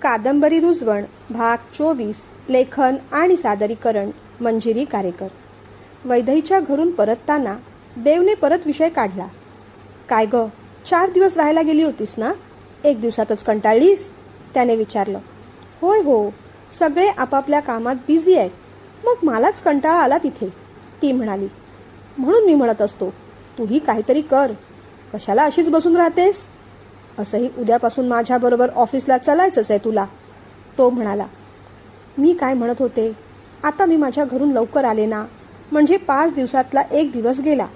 कादंबरी रुजवण भाग 24. लेखन आणि सादरीकरण मंजिरी कारेकर. वैदेहीच्या घरून परतताना देवने परत विषय काढला. काय ग, 4 दिवस राहायला गेली होतीस ना? 1 दिवसातच कंटाळलीस? त्याने विचारलं. होय हो, सगळे आपापल्या कामात बिझी आहेत, मग मलाच कंटाळा आला तिथे, ती म्हणाली. म्हणून मी म्हणत असतो, तूही काहीतरी कर, कशाला अशीच बसून राहतेस? असंही उद्यापासून माझ्याबरोबर ऑफिसला चालायचंच आहे तुला, तो म्हणाला. मी काय म्हणत होते, आता मी माझ्या घरून लवकर आले ना, म्हणजे 5 दिवसातला 1 दिवस गेला,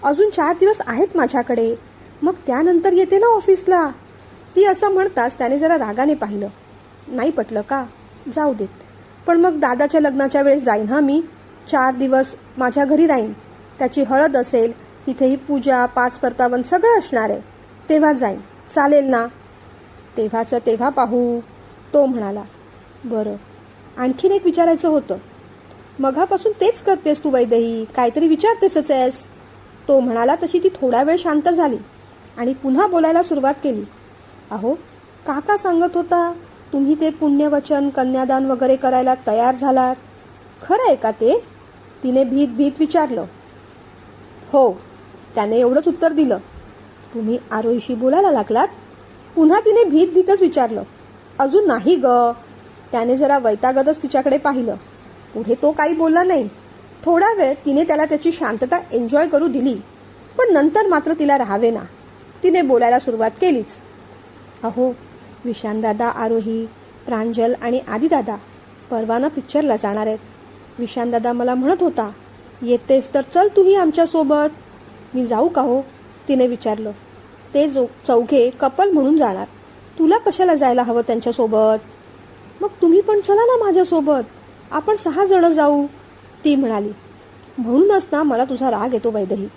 अजून 4 दिवस आहेत माझ्याकडे, मग त्यानंतर येते ना ऑफिसला. ती असं म्हणताच त्याने जरा रागाने पाहिलं. नाही पटलं का? जाऊ देत, पण मग दादाच्या लग्नाच्या वेळेस जाईन हा मी. 4 दिवस माझ्या घरी राहीन, त्याची हळद असेल, तिथेही पूजा 5 परतावन सगळं असणार आहे, तेव्हा जाईन, चालेल ना? तेव्हाचं तेव्हा पाहू, तो म्हणाला. बरं, आणखीन एक विचारायचं होतं. मघापासून तेच करतेस तू वैदेही, काहीतरी विचारतेसच आहेस, तो म्हणाला. तशी ती थोडा वेळ शांत झाली आणि पुन्हा बोलायला सुरुवात केली. अहो, काका सांगत होता तुम्ही ते पुण्यवचन कन्यादान वगैरे करायला तयार झालात, खरं आहे का ते? तिने भीत भीत विचारलं. हो, त्याने एवढंच उत्तर दिलं. तुम्ही आरोहीशी बोलायला लागलात? पुन्हा तिने भीत भीतच विचारलं. अजून नाही ग, त्याने जरा वैतागतच तिच्याकडे पाहिलं. पुढे तो काही बोलला नाही. थोडा वेळ तिने त्याला त्याची शांतता एन्जॉय करू दिली, पण नंतर मात्र तिला राहावे ना, तिने बोलायला सुरुवात केलीच. अहो, विशानदादा, आरोही, प्रांजल आणि आदिदादा परवाना पिक्चरला जाणार आहेत. विशानदादा मला म्हणत होता, येतेस तर चल तूही आमच्यासोबत. मी जाऊ का हो, तिने विचारलं. ते चौघे कपल म्हणून जाणार, तुला कशाला जायला हवं त्यांच्यासोबत? मग तुम्ही पण चला ना माझ्यासोबत, आपण 6 जण जाऊ, ती म्हणाली. म्हणूनच ना मला तुझा राग येतो वैदेही.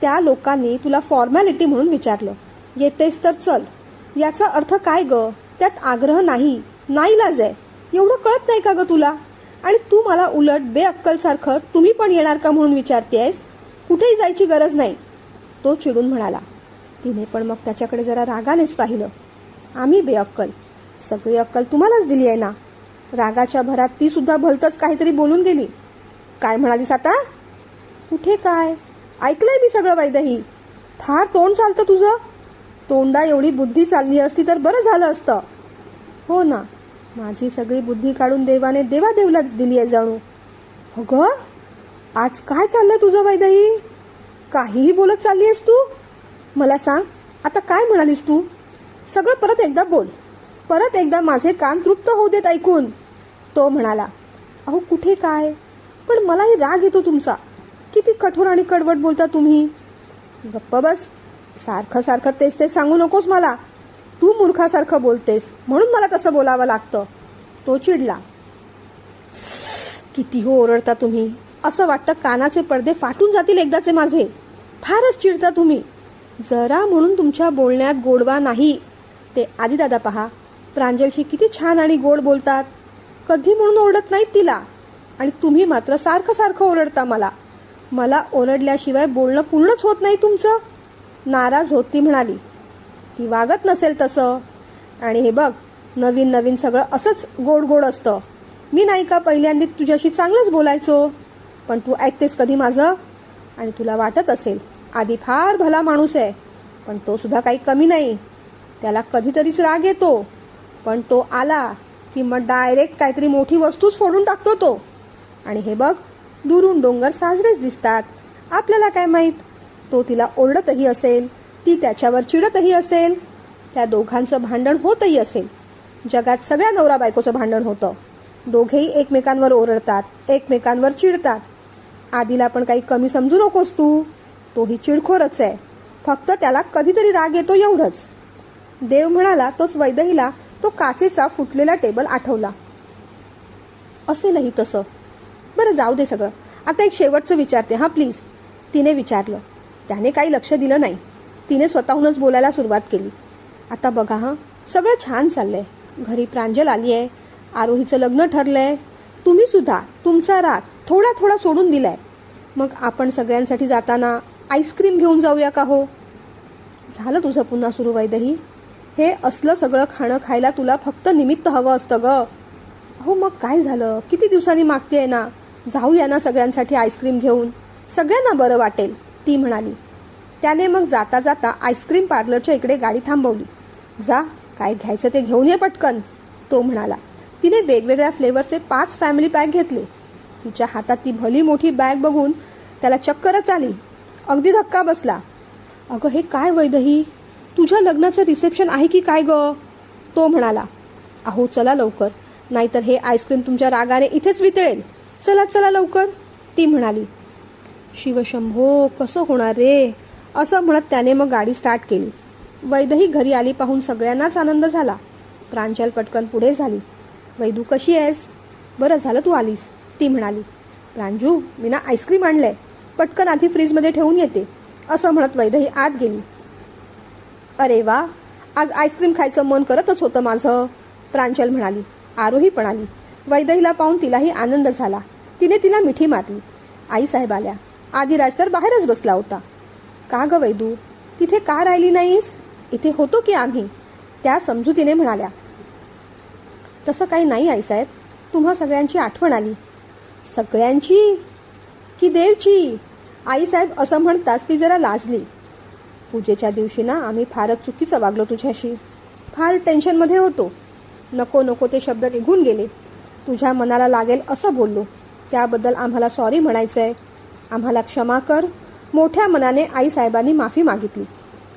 त्या लोकांनी तुला फॉर्मॅलिटी म्हणून विचारलं, येतेस तर चल, याचा अर्थ काय ग? त्यात आग्रह नाही, नाईलाज आहे. एवढं कळत नाही का ग तुला? आणि तू मला उलट बेअक्कल सारखं तुम्ही पण येणार का म्हणून विचारतेस. कुठेही जायची गरज नाही, तो चिडून म्हणाला. तिने पण मग त्याच्याकडे जरा रागानेच पाहिलं. आम्ही बेअक्कल? सगळी अक्कल तुम्हालाच दिली आहे ना. रागाच्या भरात ती सुद्धा भलतंच काहीतरी बोलून गेली. काय म्हणालीस आता? कुठे काय, ऐकलंय मी सगळं वैदेही. फार तोंड चालतं तुझं. तोंडा एवढी बुद्धी चालली असती तर बरं झालं असतं. हो ना, माझी सगळी बुद्धी काढून देवाने देवादेवलाच दिली आहे जणू. अगं, आज काय चाललंय तुझं वैदेही? काहीही बोलत चालली आहेस तू. मला सांग, आता काय म्हणालीस तू? सगळं परत एकदा बोल, परत एकदा माझे कान तृप्त होऊ देत ऐकून, तो म्हणाला. अहो कुठे काय, पण मलाही राग येतो तुमचा. किती कठोर आणि कडवट बोलता तुम्ही. गप्प बस, सारखं सारखं तेच ते सांगू नकोस मला. तू मूर्खासारखं बोलतेस म्हणून मला तसं बोलावं लागतं, तो चिडला. किती हो ओरडता तुम्ही, असं वाटतं कानाचे पडदे फाटून जातील एकदाचे माझे. फारच चिडता तुम्ही. जरा म्हणून तुमच्या बोलण्यात गोडवा नाही. ते आदिदादा पहा, प्रांजलशी किती छान आणि गोड बोलतात, कधी म्हणून ओरडत नाहीत तिला. आणि तुम्ही मात्र सारखं सारखं ओरडता मला. मला ओरडल्याशिवाय बोलणं पूर्णच होत नाही तुमचं. नाराज होत ती म्हणाली. ती वागत नसेल तसं. आणि हे बघ, नवीन नवीन सगळं असंच गोड गोड असतं. मी नाही का पहिल्यांदा तुझ्याशी चांगलंच बोलायचो, पण तू ऐकतेस कधी माझं? आणि तुला वाटत असेल आधी फार भला माणूस आहे, पण तो सुद्धा काही कमी नाही. त्याला कधीतरीच राग येतो, पण तो आला की मग डायरेक्ट काहीतरी मोठी वस्तूच फोडून टाकतो तो. आणि हे बघ, दुरून डोंगर साजरेच दिसतात. आपल्याला काय माहीत, तो तिला ओरडतही असेल, ती त्याच्यावर चिडतही असेल, त्या दोघांचं भांडण होतही असेल. जगात सगळ्या नवरा बायकोचं भांडण होतं. दोघेही एकमेकांवर ओरडतात, एकमेकांवर चिडतात. आधीला पण काही कमी समजू नकोस तू, तोही चिडखोरच आहे, फक्त त्याला कधीतरी राग येतो एवढंच. देव म्हणाला. तोच वैदेहीला तो काचेचा फुटलेला टेबल आठवला. असेलही तसं. बरं जाऊ दे सगळं, आता एक शेवटचं विचारते हा प्लीज, तिने विचारलं. त्याने काही लक्ष दिलं नाही. तिने स्वतःहूनच बोलायला सुरुवात केली. आता बघा हा, सगळं छान चाललंय. घरी प्रांजल आली आहे, आरोहीचं लग्न ठरलंय, तुम्ही सुद्धा तुमचा राग थोडा थोडा सोडून दिलाय. मग आपण सगळ्यांसाठी जाताना आईस्क्रीम घेऊन जाऊया का हो? झालं तुझं पुन्हा सुरू वैदेही. हे असलं सगळं खाणं खायला तुला फक्त निमित्त हवं असतं ग. अहो मग काय झालं, किती दिवसांनी मागतेय ना, जाऊया ना सगळ्यांसाठी आईस्क्रीम घेऊन, सगळ्यांना बरं वाटेल, ती म्हणाली. त्याने मग जाता जाता आईस्क्रीम पार्लरच्या इकडे गाडी थांबवली. जा, काय घ्यायचं ते घेऊन ये पटकन, तो म्हणाला. तिने वेगवेगळ्या फ्लेवरचे 5 फॅमिली पॅक घेतले. तिच्या हातात ती भली मोठी बॅग बघून त्याला चक्करच आली. अगदी धक्का बसला. अगं हे काय वैदही, तुझ्या लग्नाचं रिसेप्शन आहे की काय ग, तो म्हणाला. अहो चला लवकर, नाहीतर हे आईस्क्रीम तुमच्या रागाने इथेच वितळेल, चला चला लवकर, ती म्हणाली. शिवशंभो, कसं होणार रे, असं म्हणत त्याने मग गाडी स्टार्ट केली. वैदही घरी आली पाहून सगळ्यांनाच आनंद झाला. प्रांजल पटकन पुढे झाली. वैदू कशी आहेस, बरं झालं तू आलीस, ती म्हणाली. प्रांजू, मी ना आईस्क्रीम आणलंय, पटकन आधी फ्रीजमध्ये ठेवून येते, असं म्हणत वैदही आत गेली. अरे वा, आज आईस्क्रीम खायचं मन करतच होतं माझं, प्रांजल म्हणाली. आरोही पण आली. वैदहीला पाहून तिलाही आनंद झाला. तिने तिला मिठी मारली. आईसाहेब आल्या. आदिराज तर बाहेरच बसला होता. का ग वैदू, तिथे का राहिली नाहीस, इथे होतो की आम्ही, त्या समजुतीने म्हणाल्या. तसं काही नाही आईसाहेब, तुम्हा सगळ्यांची आठवण आली. सगळ्यांची की देवची, आईसाहेब असं म्हणताच ती जरा लाजली. पूजेच्या दिवशी ना आम्ही फारच चुकीचं वागलो तुझ्याशी, फार टेन्शनमध्ये होतो, नको नको ते शब्द निघून गेले, तुझ्या मनाला लागेल असं बोललो, त्याबद्दल आम्हाला सॉरी म्हणायचंय, आम्हाला क्षमा कर. मोठ्या मनाने आईसाहेबांनी माफी मागितली.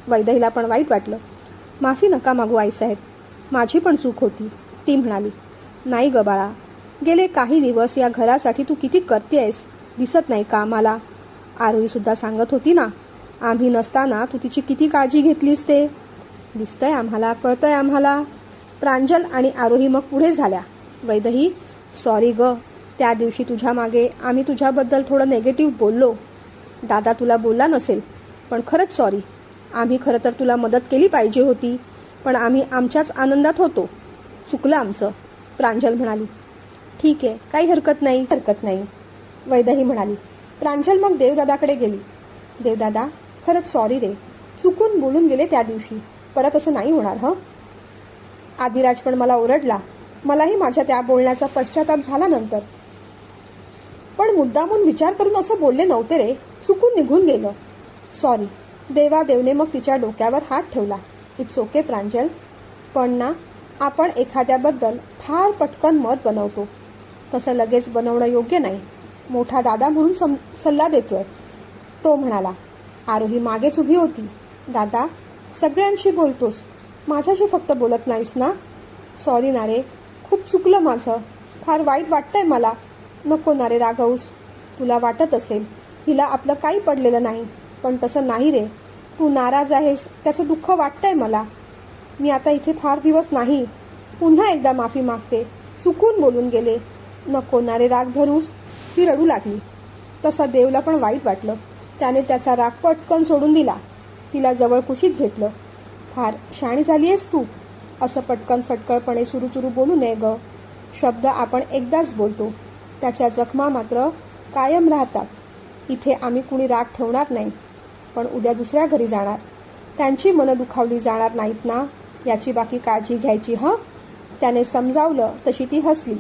वैदहीला पण वाईट वाटलं. माफी नका मागू आईसाहेब, माझी पण चूक होती, ती म्हणाली. नाही ग बाळा, गेले काही दिवस या घरासाठी तू किती करतेयस, दिसत नाही का आम्हाला, आरोही सुद्धा सांगत होती ना, आम्ही नसताना तू तिची किती काळजी घेतलीस ते दिसतंय आम्हाला, कळतंय आम्हाला. प्रांजल आणि आरोही मग पुढे झाल्या. वैदही, सॉरी ग, त्या दिवशी तुझ्या मागे आम्ही तुझ्याबद्दल थोडं नेगेटिव्ह बोललो, दादा तुला बोलला नसेल, पण खरंच सॉरी, आम्ही खरं तर तुला मदत केली पाहिजे होती, पण आम्ही आमच्याच आनंदात होतो, चुकलं आमचं, प्रांजल म्हणाली. ठीक आहे, काही हरकत नाही, वैदही म्हणाली. प्रांजल मग देवदादाकडे गेली. देवदादा, खरंच सॉरी रे, चुकून बोलून गेले त्या दिवशी, परत असं नाही होणार हं. आदिराज पण मला ओरडला, मलाही माझ्या त्या बोलण्याचा पश्चाताप झाला नंतर, पण मुद्दामून विचार करून असं बोलले नव्हते रे, चुकून निघून गेलं, सॉरी. देवादेवने मग तिच्या डोक्यावर हात ठेवला. इट्स ओके प्रांजल, पण ना आपण एखाद्याबद्दल फार पटकन मत बनवतो, तसं लगेच बनवणं योग्य नाही, मोठा दादा म्हणून सल्ला देतोय, तो म्हणाला. आरोही मागेच उभी होती. दादा, सगळ्यांशी बोलतोस, माझ्याशी फक्त बोलत नाहीस ना, सॉरी ना रे, खूप चुकलं माझं, फार वाईट वाटतंय मला, नको ना रे रागवूस, तुला वाटत असेल हिला आपलं काही पडलेलं नाही, पण तसं नाही रे, तू नाराज आहेस त्याचं दुःख वाटतंय मला, मी आता इथे फार दिवस नाही, पुन्हा एकदा माफी मागते, चुकून बोलून गेले, नको ना रे राग धरूस, ती रडू लागली. तसं देवला पण वाईट वाटलं. त्याने त्याचा राग पटकन सोडून दिला. तिला जवळ कुशीत घेतलं. फार शाणी झाली आहेस तू, असं पटकन फटकळपणे सुरू बोलू नये ग, शब्द आपण एकदाच बोलतो, त्याच्या जखमा मात्र कायम राहतात. इथे आम्ही कुणी राग ठेवणार नाही, पण उद्या दुसऱ्या घरी जाणार, त्यांची मनं दुखावली जाणार नाहीत ना, याची बाकी काळजी घ्यायची हं. त्याने समजावलं तशी ती हसली.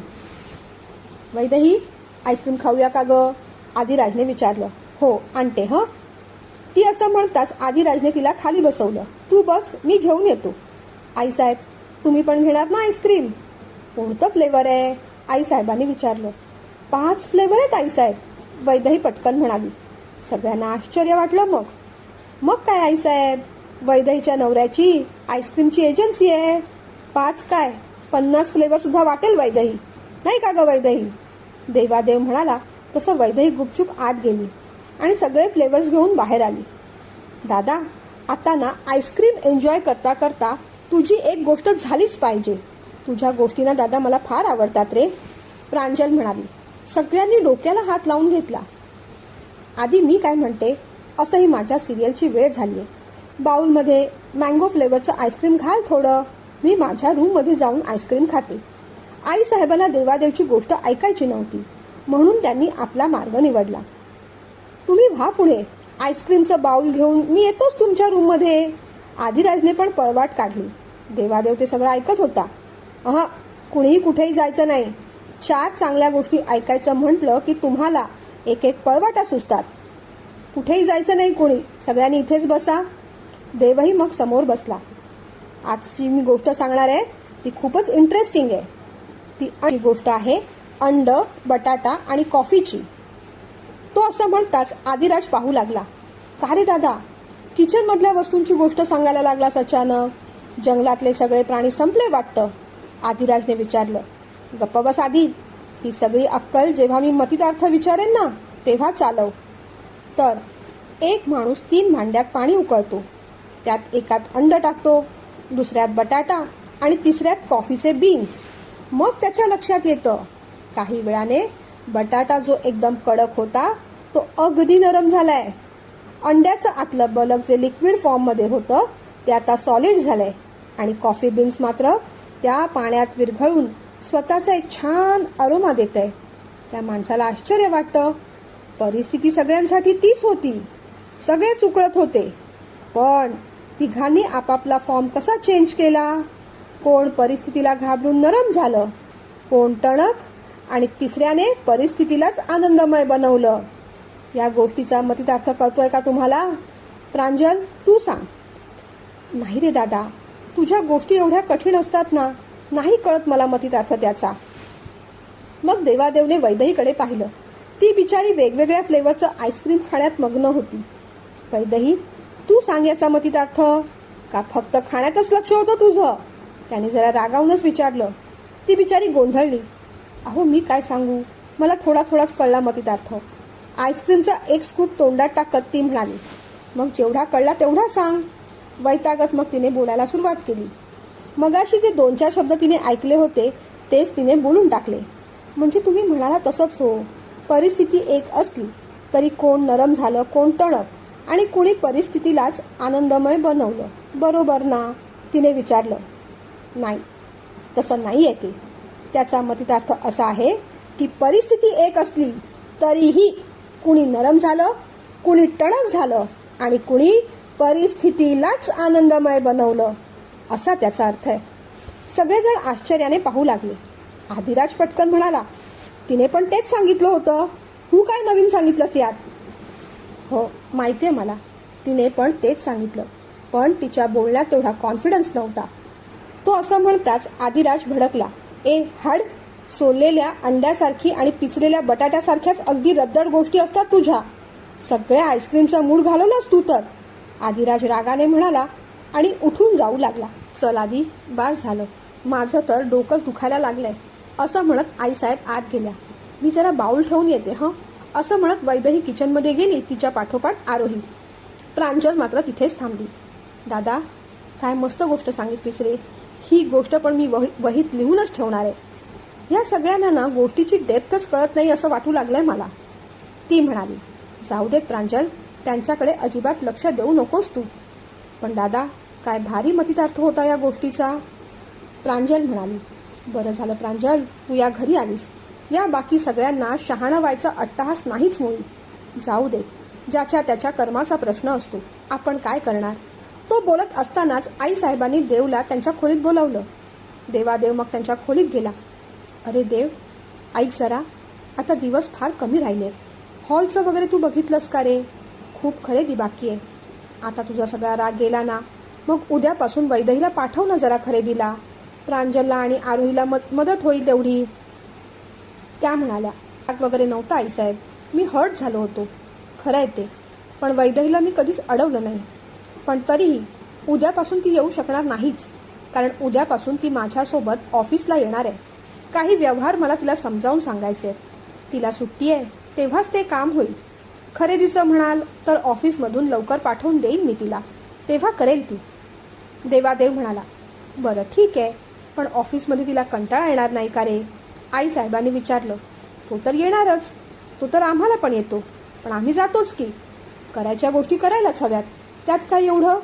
वैदही, आईस्क्रीम खाऊया का ग, आदिराजने विचारलं. हो आणते हं. ती असं म्हणताच आदिराजने तिला खाली बसवलं. तू बस, मी घेऊन येतो. आईसाहेब, तुम्ही पण घेणार ना आईस्क्रीम, कोणतं फ्लेवर आहे, आईसाहेबांनी विचारलं. 5 फ्लेवर आहेत आईसाहेब, वैदही पटकन म्हणाली. सगळ्यांना आश्चर्य वाटलं. मग काय आईसाहेब, वैदहीच्या नवऱ्याची आईस्क्रीमची एजन्सी आहे, 5 काय 50 फ्लेवर सुद्धा वाटेल वैदही, नाही का ग वैदही, देवादेव म्हणाला. तसं वैदही गुपचूप आत गेली आणि सगळे फ्लेवर्स घेऊन बाहेर आली. दादा, आता ना आईस्क्रीम एन्जॉय करता करता तुझी एक गोष्ट झालीच पाहिजे, तुझ्या गोष्टी ना दादा मला फार आवडतात रे, प्रांजल म्हणाली. सगळ्यांनी डोक्याला हात लावून घेतला. आधी मी काय म्हणते, असंही माझ्या सिरियलची वेळ झालीये, बाउलमध्ये मँगो फ्लेवरचं आईस्क्रीम घाल थोडं, मी माझ्या रूममध्ये जाऊन आईस्क्रीम खाते. आई साहेबांना देवादेवची गोष्ट ऐकायची नव्हती, म्हणून त्यांनी आपला मार्ग निवडला. तुम्ही व्हा पुढे, आईस्क्रीमचं बाउल घेऊन मी येतोच तुमच्या रूममध्ये. आदिराजने पण पळवाट काढली. देवादेव ते सगळं ऐकत होता. कुणीही कुठेही जायचं नाही. 4 चांगल्या गोष्टी ऐकायचं म्हटलं की तुम्हाला एक एक पळवाटा सुचतात. कुठेही जायचं नाही कोणी, सगळ्यांनी इथेच बसा. देवही मग समोर बसला. आजची मी गोष्ट सांगणार आहे ती खूपच इंटरेस्टिंग आहे. ती गोष्ट आहे अंड, बटाटा आणि कॉफीची. तो असं म्हणताच आदिराज पाहू लागला. का रे दादा, किचन मधल्या वस्तूंची गोष्ट सांगायला लागलास अचानक? जंगलातले सगळे प्राणी संपले वाटतं, आदिराजने विचारलं. गप्प बस आधी. ही सगळी अक्कल जेव्हा मी मतितार्थ विचारेन ना तेव्हा चालव. तर एक माणूस 3 भांड्यात पाणी उकळतो. त्यात एकात अंड टाकतो, दुसऱ्यात बटाटा आणि तिसऱ्यात कॉफीचे बीन्स. मग त्याच्या लक्षात येतं काही वेळाने बटाटा जो एकदम कडक होता तो अगदी नरम झालाय. अंड्याचं आतलं बलक जे लिक्विड फॉर्म मध्ये होतं ते आता सॉलिड झालंय आणि कॉफी बीन्स मात्र त्या पाण्यात विरघळून स्वतःचा एक छान अरोमा देत आहे. त्या माणसाला आश्चर्य वाटतं. परिस्थिती सगळ्यांसाठी तीच होती. सगळेच उकळत होते, पण तिघांनी आपापला फॉर्म कसा चेंज केला? कोण परिस्थितीला घाबरून नरम झालं, कोण टणक आणि तिसऱ्याने परिस्थितीलाच आनंदमय बनवलं. या गोष्टीचा मतितार्थ कळतोय का तुम्हाला? प्रांजल, तू सांग. नाही रे दादा, तुझ्या गोष्टी एवढ्या कठीण असतात ना, नाही कळत मला मतितार्थ त्याचा. मग देवादेवने वैदेहीकडे पाहिलं. ती बिचारी वेगवेगळ्या फ्लेवरचं आईस्क्रीम खाण्यात मग्न होती. वैदेही, तू सांग याचा मतितार्थ. का फक्त खाण्यातच लक्ष होतं तुझं? त्याने जरा रागावूनच विचारलं. ती बिचारी गोंधळली. अहो मी काय सांगू, मला थोडाच कळला मतितार्थ. आईस्क्रीमचा एक स्कूप तोंडात टाकत ती म्हणाली. मग जेवढा कळला तेवढा सांग. वैतागत मग तिने बोलायला सुरुवात केली. मगाशी जे 2-4 शब्द तिने ऐकले होते तेच तिने बोलून टाकले. म्हणजे तुम्ही म्हणाला तसंच हो. परिस्थिती एक असली तरी कोण नरम झालं, कोण टणक आणि कोणी परिस्थितीलाच आनंदमय बनवलं, बरोबर ना? तिने विचारलं. नाही, तसं नाहीये ते. त्याचा मतितार्थ असा आहे की परिस्थिती एक असली तरीही कुणी नरम झालं, कुणी टणक झालं आणि कुणी परिस्थितीलाच आनंदमय बनवलं, असा त्याचा अर्थ आहे. सगळेजण आश्चर्याने पाहू लागले. आदिराज पटकन म्हणाला, तिने पण तेच सांगितलं होतं. तू काय नवीन सांगितलंस यात? हो माहितीये मला, तिने पण तेच सांगितलं, पण तिच्या बोलण्यात तेवढा कॉन्फिडन्स नव्हता. तो असं म्हणताच आदिराज भडकला. हाड, सोललेल्या अंड्यासारखी आणि पिचलेल्या बटाट्यासारख्याच अगदी रद्दड गोष्टी असतात तुझ्या. सगळ्या आईस्क्रीमचा मूड घालवलास तू तर, आदिराज रागाने म्हणाला आणि उठून जाऊ लागला. चल आधी, बास झालं, माझं तर डोकंच दुखायला लागलंय, असं म्हणत आईसाहेब आत गेल्या. मी जरा बाऊल ठेवून येते असं म्हणत वैदेही किचनमध्ये गेली. तिच्या पाठोपाठ आरोही. प्रांजल मात्र तिथेच थांबली. दादा, काय मस्त गोष्ट सांगितलीस रे. ही गोष्ट पण मी वहीत लिहूनच ठेवणार आहे. या सगळ्यांना ना गोष्टीची डेप्थच कळत नाही असं वाटू लागलंय मला, ती म्हणाली. जाऊ देत प्रांजल, त्यांच्याकडे अजिबात लक्ष देऊ नकोस तू. पण दादा, काय भारी मतितार्थ होता या गोष्टीचा, प्रांजल म्हणाली. बरं झालं प्रांजल, तू या घरी आलीस. या बाकी सगळ्यांना शहाणं व्हायचा अट्टहास नाहीच मुळी. जाऊ दे, ज्याच्या त्याच्या कर्माचा प्रश्न असतो, आपण काय करणार. तो बोलत असतानाच आईसाहेबांनी देवला त्यांच्या खोलीत बोलावलं. देवादेव मग त्यांच्या खोलीत गेला. अरे देव, ऐक जरा, आता दिवस फार कमी राहिले. हॉलचं वगैरे तू बघितलंस का रे? खूप खरेदी बाकी आहे. आता तुझा सगळा राग गेला ना, मग उद्यापासून वैदेहीला पाठव ना जरा खरेदीला. प्रांजलला आणि आरोहीला मदत होईल तेवढी. त्या म्हणाल्या, राग वगैरे नव्हता आईसाहेब, मी हर्ट झालो होतो, खरं आहे ते, पण वैदेहीला मी कधीच अडवलं नाही. पण तरीही उद्यापासून ती येऊ शकणार नाहीच, कारण उद्यापासून ती माझ्यासोबत ऑफिसला येणार आहे. काही व्यवहार मला तिला समजावून सांगायचे. तिला सुट्टी आहे तेव्हाच ते काम होईल. खरेदीचं म्हणाल तर ऑफिसमधून लवकर पाठवून देईन मी तिला, तेव्हा करेल ती. देवादेव म्हणाला. बरं ठीक आहे, पण ऑफिसमध्ये तिला कंटाळा येणार नाही का रे? आईसाहेबांनी विचारलं. तो तर येणारच, तो तर आम्हाला पण येतो, पण आम्ही जातोच की. करायच्या गोष्टी करायलाच हव्यात, त्यात काय एवढं?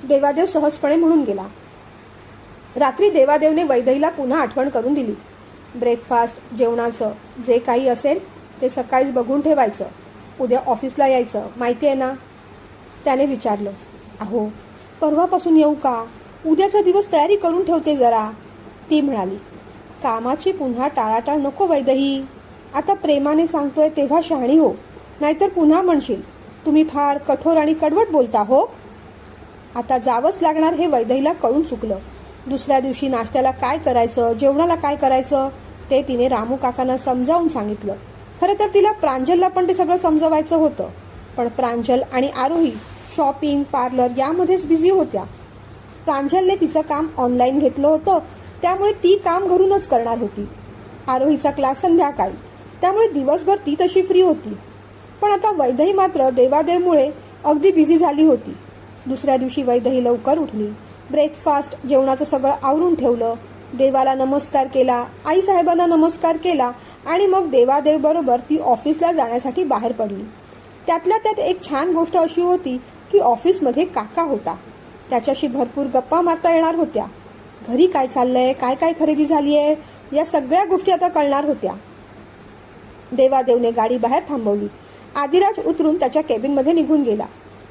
देवादेव सहजपणे म्हणून गेला. रात्री देवादेवने वैदेहीला पुन्हा आठवण करून दिली. ब्रेकफास्ट, जेवणाचं जे काही असेल ते सकाळीच बघून ठेवायचं. उद्या ऑफिसला यायचं, माहिती आहे ना? त्याने विचारलं. अहो परवापासून येऊ का? उद्याचा दिवस तयारी करून ठेवते जरा, ती म्हणाली. कामाची पुन्हा टाळाटाळ नको वैदही. आता प्रेमाने सांगतोय तेव्हा शहाणी हो, नाहीतर पुन्हा म्हणशील तुम्ही फार कठोर आणि कडवट बोलता हो. आता जावंच लागणार हे वैदहीला कळून चुकलं. दुसऱ्या दिवशी नाश्त्याला काय करायचं, जेवणाला काय करायचं ते तिने रामू काकांना समजावून सांगितलं. खरं तर तिला प्रांजलला पण ते सगळं समजवायचं होतं, पण प्रांजल आणि आरोही शॉपिंग पार्लर यामध्येच बिझी होत्या. प्रांजलने तिचं काम ऑनलाईन घेतलं होतं, त्यामुळे ती काम घरूनच करणार होती. आरोहीचा क्लास संध्याकाळी, त्यामुळे दिवसभर ती तशी फ्री होती. पण आता वैदही मात्र देवादेवमुळे अगदी बिझी झाली होती. दुसऱ्या दिवशी वैदही लवकर उठली, ब्रेकफास्ट जेवणाचं सगळं आवरून ठेवलं, देवाला नमस्कार केला, आईसाहेबांना नमस्कार केला आणि मग देवादेव बरोबर ती ऑफिसला जाण्यासाठी बाहेर पडली. त्यातल्या त्यात एक छान गोष्ट अशी होती की ऑफिसमध्ये काका होता. त्याच्याशी भरपूर गप्पा मारता येणार होत्या. घरी काय चाललंय, काय काय खरेदी झाली आहे, या सगळ्या गोष्टी आता कळणार होत्या. देवादेवने गाडी बाहेर थांबवली. आदिराज उतरून त्याच्या केबिनमध्ये निघून गेला.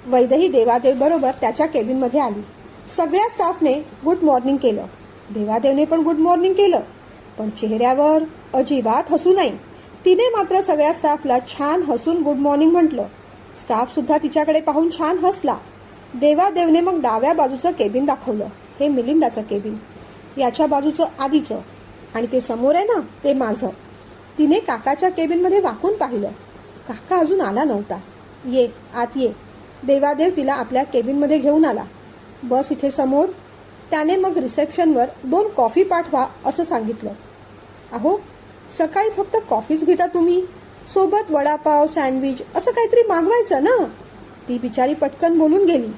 वैदही देवादेव बरोबर त्याच्या केबिनमध्ये आली. सगळ्या स्टाफने गुड मॉर्निंग केलं. देवादेवने पण गुड मॉर्निंग केलं, पण चेहऱ्यावर अजिबात हसू नाही. तिने मात्र सगळ्या स्टाफला छान हसून गुड मॉर्निंग म्हटलं. स्टाफ सुद्धा तिच्याकडे पाहून छान हसला. देवादेवने मग डाव्या बाजूचं केबिन दाखवलं. हे मिलिंदाचं केबिन, याच्या बाजूचं आधीचं, आणि ते समोर आहे ना ते माझं. तिने काकाच्या केबिनमध्ये वाकून पाहिलं. काका अजून आला नव्हता. ये आत ये. देवादेव तिला आपल्या केबिनमध्ये घेऊन आला. बस इथे समोर. त्याने मग रिसेप्शनवर 2 कॉफी पाठवा असं सांगितलं. अहो, सकाळी फक्त कॉफीच घेता तुम्ही, सोबत वडापाव सँडविच असं काहीतरी मागवायचं ना. ती बिचारी पटकन बोलून गेली.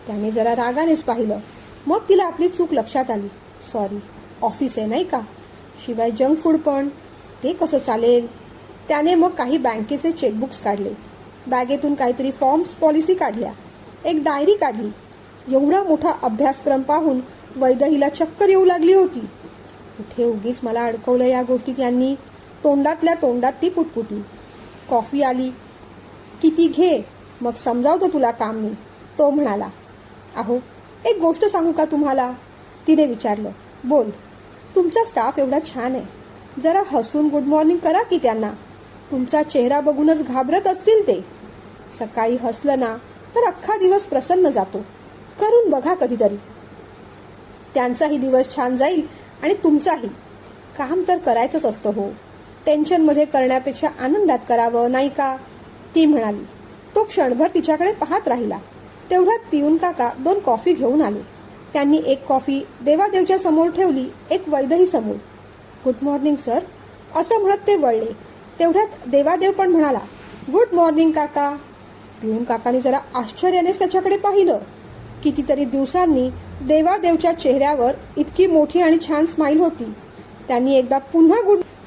त्याने जरा रागानेच पाहिलं. मग तिला आपली चूक लक्षात आली. सॉरी, ऑफिस आहे नाही का, शिवाय जंक फूड पण, ते कसं चालेल. त्याने मग काही बँकेचे चेकबुक्स काढले, बॅगेतून काहीतरी फॉर्म्स पॉलिसी काढल्या, एक डायरी काढली. एवढा मोठा अभ्यासक्रम पाहून वैदहीला चक्कर येऊ लागली होती. कुठे उगीच मला अडकवलं या गोष्टीत यांनी. तोंडातल्या तोंडात ती पुटपुटली. कॉफी आली. किती घे, मग समजावतो तुला काम मी, तो म्हणाला. अहो, एक गोष्ट सांगू का तुम्हाला, तिने विचारलं. बोल. तुमचा स्टाफ एवढा छान आहे, जरा हसून गुड मॉर्निंग करा की त्यांना. तुमचा चेहरा बघूनच घाबरत असतील ते. सकाळी हसलं ना तर अख्खा दिवस प्रसन्न जातो. करून बघा कधीतरी. त्यांचाही दिवस छान जाईल आणि तुमचाही. काम तर करायचंच असतं हो, टेन्शनमध्ये करण्यापेक्षा आनंदात करावं नाही का, ती म्हणाली. तो क्षणभर तिच्याकडे पाहत राहिला. तेवढ्यात पिऊन काका 2 कॉफी घेऊन आले. त्यांनी एक कॉफी देवादेवच्या समोर ठेवली, एक वैदही समोर. गुड मॉर्निंग सर, असं म्हणत ते वळले. तेवढ्यात देवादेव पण म्हणाला, गुड मॉर्निंग काका. पिऊन काकाने जरा आश्चर्यानेच त्याच्याकडे पाहिलं. कितीतरी दिवसांनी देवादेवच्या चेहऱ्यावर इतकी मोठी आणि छान स्माईल होती.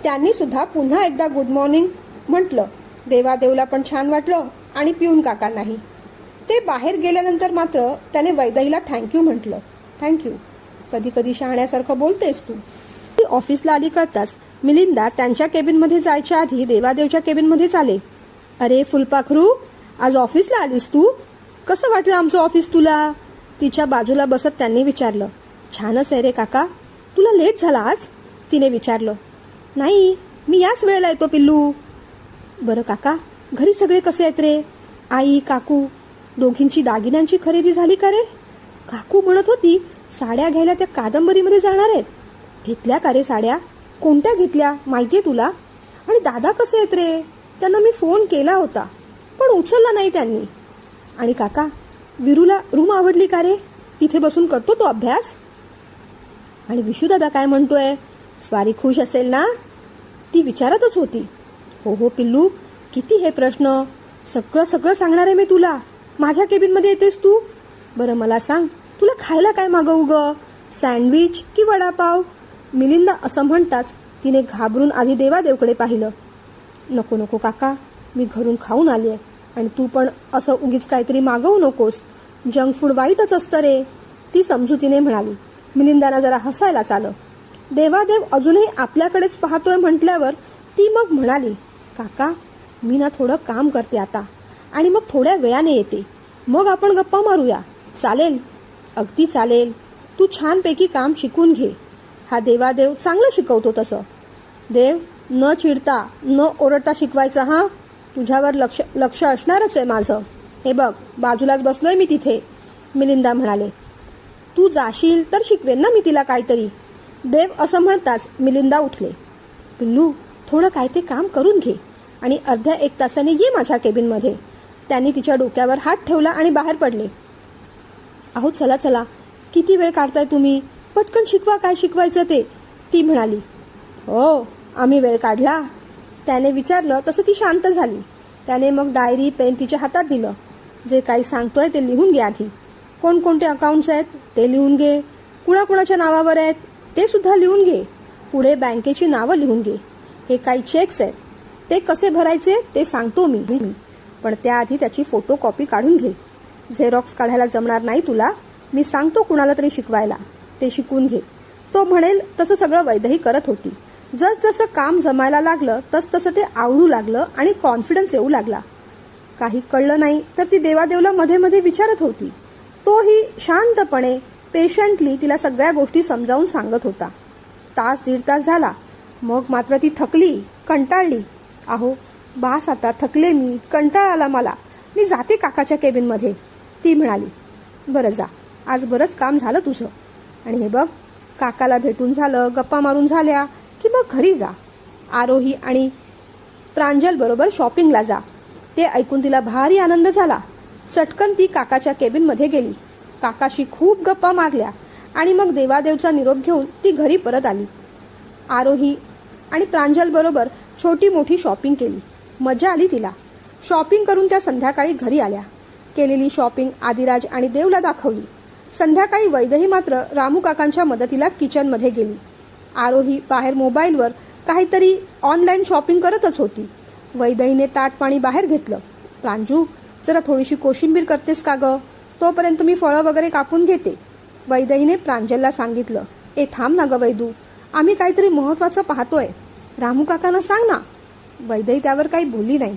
त्यांनी सुद्धा पुन्हा एकदा गुड मॉर्निंग म्हटलं. देवादेवला पण छान वाटलं आणि पिऊन काकांनाही. ते बाहेर गेल्यानंतर मात्र त्याने वैदहीला थँक्यू म्हटलं. थँक्यू, कधी कधी शहाण्यासारखं बोलतेस तू. ती ऑफिसला आली कळताच मिलिंदा त्यांच्या केबिनमध्ये जायच्या आधी देवादेवच्या केबिनमध्येच आले. अरे फुलपाखरू, आज ऑफिसला आलीस तू? कसं वाटलं आमचं ऑफिस तुला? तिच्या बाजूला बसत त्यांनी विचारलं. छानच आहे रे काका. तुला लेट झाला आज? तिने विचारलं. नाही, मी याच वेळेला येतो पिल्लू. बरं काका, घरी सगळे कसे आहेत रे? आई काकू दोघींची दागिन्यांची खरेदी झाली का रे? काकू म्हणत होती साड्या घ्यायला त्या कादंबरीमध्ये जाणार आहेत. घेतल्या का रे साड्या? कोणत्या घेतल्या माहितीये तुला? आणि दादा कसे आहेत रे? त्यांना मी फोन केला होता पण उचलला नाही त्यांनी. आणि काका, विरूला रूम आवडली का रे? तिथे बसून करतो तो अभ्यास. आणि विशू दादा काय म्हणतोय? स्वारी खुश असेल ना? ती विचारतच होती. हो हो पिल्लू, किती हे प्रश्न. सगळं सांगणार आहे मी तुला. माझ्या केबिनमध्ये येतेस तू? बरं मला सांग, तुला खायला काय मागवू ग? सँडविच की वडापाव? मिलिंदा असं म्हणताच तिने घाबरून आधी देवादेवकडे पाहिलं. नको नको काका, मी घरून खाऊन आली आहे, आणि तू पण असं उगीच काहीतरी मागवू नकोस. जंक फूड वाईटच असतं रे, ती समजुतीने म्हणाली. मिलिंदाला जरा हसायलाच आलं. देवादेव अजूनही आपल्याकडेच पाहतोय म्हटल्यावर ती मग म्हणाली, काका मी ना थोडं काम करते आता, आणि मग थोड्या वेळाने येते, मग आपण गप्पा मारूया. चालेल? अगदी चालेल. तू छानपैकी काम शिकून घे. हा देवादेव चांगलं शिकवतो तसं. देव न चिडता न ओरडता शिकवायचा. हा तुझ्यावर लक्ष असणारच आहे माझं. हे बघ बाजूलाच बसलोय मी तिथे, मिलिंदा म्हणाले. तू जाशील तर शिकवेन ना मी तिला काहीतरी. देव असं म्हणताच मिलिंदा उठले. पिल्लू थोडं काय ते काम करून घे आणि अर्ध्या एक तासाने ये माझ्या केबिनमध्ये. त्यांनी तिच्या डोक्यावर हात ठेवला आणि बाहेर पडले. अहो चला चला, किती वेळ काढताय तुम्ही, पटकन शिकवा काय शिकवायचं ते, ती म्हणाली. हो आम्ही वेळ काढला, त्याने विचारलं. तसं ती शांत झाली. त्याने मग डायरी पेन तिच्या हातात दिलं. जे काही सांगतोय ते लिहून घे आधी. कोणकोणते अकाउंट्स आहेत ते लिहून घे, कुणाकुणाच्या नावावर आहेत ते सुद्धा लिहून घे. पुढे बँकेची नावं लिहून घे. हे काही चेक्स आहेत ते कसे भरायचे ते सांगतो मी, पण त्याआधी त्याची फोटोकॉपी काढून घे. झेरॉक्स काढायला जमणार नाही तुला, मी सांगतो कुणाला तरी शिकवायला, ते शिकून घे. तो म्हणेल तसं सगळं वैदही करत होती. जसजसं काम जमायला लागलं तसतसं ते आवडू लागलं आणि कॉन्फिडन्स येऊ लागला. काही कळलं नाही तर ती देवादेवला मध्ये मध्ये विचारत होती. तोही शांतपणे पेशंटली तिला सगळ्या गोष्टी समजावून सांगत होता. तास दीड तास झाला. मग मात्र ती थकली, कंटाळली. अहो बास आता, थकले मी, कंटाळा आला मला, मी जाते काकाच्या केबिनमध्ये, ती म्हणाली. बरं जा, आज बरंच काम झालं तुझं. आणि हे बघ काकाला भेटून झालं, गप्पा मारून झाल्या की मग घरी जा. आरोही आणि प्रांजल बरोबर शॉपिंगला जा. ते ऐकून तिला भारी आनंद झाला. चटकन ती काकाच्या केबिनमध्ये गेली. काकाशी खूप गप्पा मारल्या आणि मग देवादेवचा निरोप घेऊन ती घरी परत आली. आरोही आणि प्रांजल बरोबर छोटी मोठी शॉपिंग केली. मजा आली तिला. शॉपिंग करून त्या संध्याकाळी घरी आल्या. केलेली शॉपिंग आदिराज आणि देवला दाखवली. संध्याकाळी वैदही मात्र रामू काकांच्या मदतीला किचनमध्ये गेली. आरोही बाहेर मोबाईलवर काहीतरी ऑनलाईन शॉपिंग करतच होती. वैदहीने ताट पाणी बाहेर घेतलं. प्रांजू जरा थोडीशी कोशिंबीर करतेस का ग, तोपर्यंत मी फळं वगैरे कापून घेते, वैदहीने प्रांजलला सांगितलं. ए थांब ना ग वैदू, आम्ही काहीतरी महत्वाचं पाहतोय, रामू काकांना सांग ना. वैदही त्यावर काही बोलली नाही.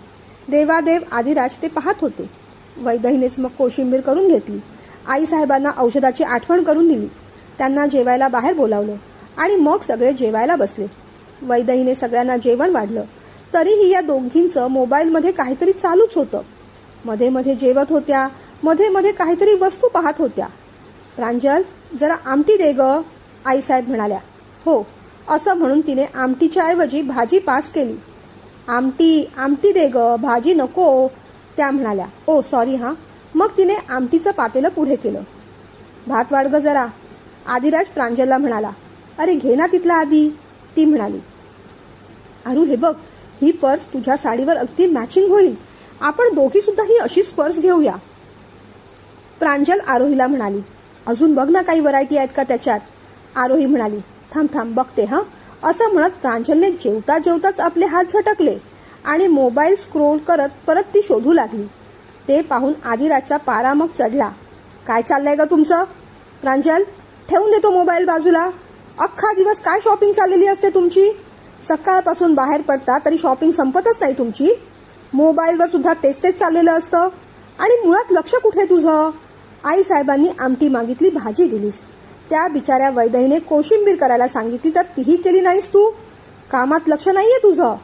देवादेव आदिराज ते पाहत होते. वैदहीनेच मग कोशिंबीर करून घेतली. आईसाहेबांना औषधाची आठवण करून दिली. त्यांना जेवायला बाहेर बोलावलं आणि मग सगळे जेवायला बसले. वैदहीने सगळ्यांना जेवण वाढलं. तरीही या दोघींचं मोबाईलमध्ये काहीतरी चालूच होतं. मध्ये मध्ये जेवत होत्या, मध्ये मध्ये काहीतरी वस्तू पाहत होत्या. प्रांजल जरा आमटी दे ग, आईसाहेब म्हणाल्या. हो असं म्हणून तिने आमटीच्या ऐवजी भाजी पास केली. आमटी दे ग, भाजी नको, त्या म्हणाल्या. ओ सॉरी हा. मग तिने आमटीचं पातेलं पुढे केलं. भात वाढ ग जरा, आदिराज प्रांजलला म्हणाला. अरे घे ना तिथला आधी, ती म्हणाली. अरू हे बघ, ही पर्स तुझ्या साडीवर अगदी मॅचिंग होईल, आपण दोघी सुद्धा ही अशीच पर्स घेऊया, प्रांजल आरोहीला म्हणाली. अजून बघ ना काही व्हरायटी आहेत का त्याच्यात, आरोही म्हणाली. थांब थांब बघते हा. असं म्हणत प्रांजलने जेवता जेवताच आपले हात झटकले आणि मोबाईल स्क्रोल करत परत ती शोधू लागली. ते पाहून आदिराजचा पारा मग चढला. काय चाललंय ग तुमचं, प्रांजल ठेवून देतो मोबाईल बाजूला. अख्खा दिवस काय शॉपिंग चाललेली असते तुमची, सकाळपासून बाहेर पडता तरी शॉपिंग संपतच नाही तुमची. मोबाईलवर सुद्धा तेच चाललेलं असतं आणि मुळात लक्ष कुठे तुझं. आईसाहेबांनी आमटी मागितली, भाजी दिलीस. त्या बिचाऱ्या वैदहीने कोशिंबीर करायला सांगितली तर तीही केली नाहीस तू. कामात लक्ष नाहीये तुझं,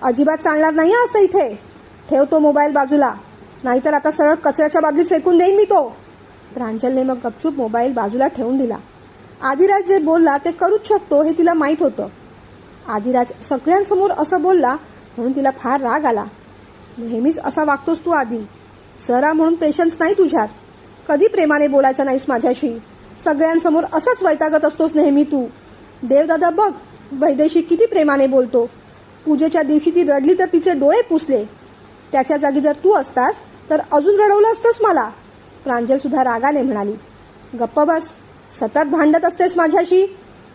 अजिबात चालणार नाही असं इथे. ठेवतो मोबाईल बाजूला, नाहीतर आता सरळ कचऱ्याच्या बादलीत फेकून देईन मी तो. प्रांजलने मग गपचूप मोबाईल बाजूला ठेवून दिला. आदिराज जे बोलला ते करूच शकतो हे तिला माहीत होतं. आदिराज सगळ्यांसमोर असं बोलला म्हणून तिला फार राग आला. नेहमीच असा वागतोस तू आधी, जरा म्हणून पेशन्स नाही तुझ्यात. कधी प्रेमाने बोलायचं नाहीस माझ्याशी, सगळ्यांसमोर असंच वैतागत असतोस नेहमी तू. देवदादा बघ वैदेशी किती प्रेमाने बोलतो. पूजेच्या दिवशी ती रडली तर तिचे डोळे पुसले. त्याच्या जागी जर तू असतास तर अजून रडवलं असतंस मला, प्रांजल सुद्धा रागाने म्हणाली. गप्प बस, सतत भांडत असतेस माझ्याशी.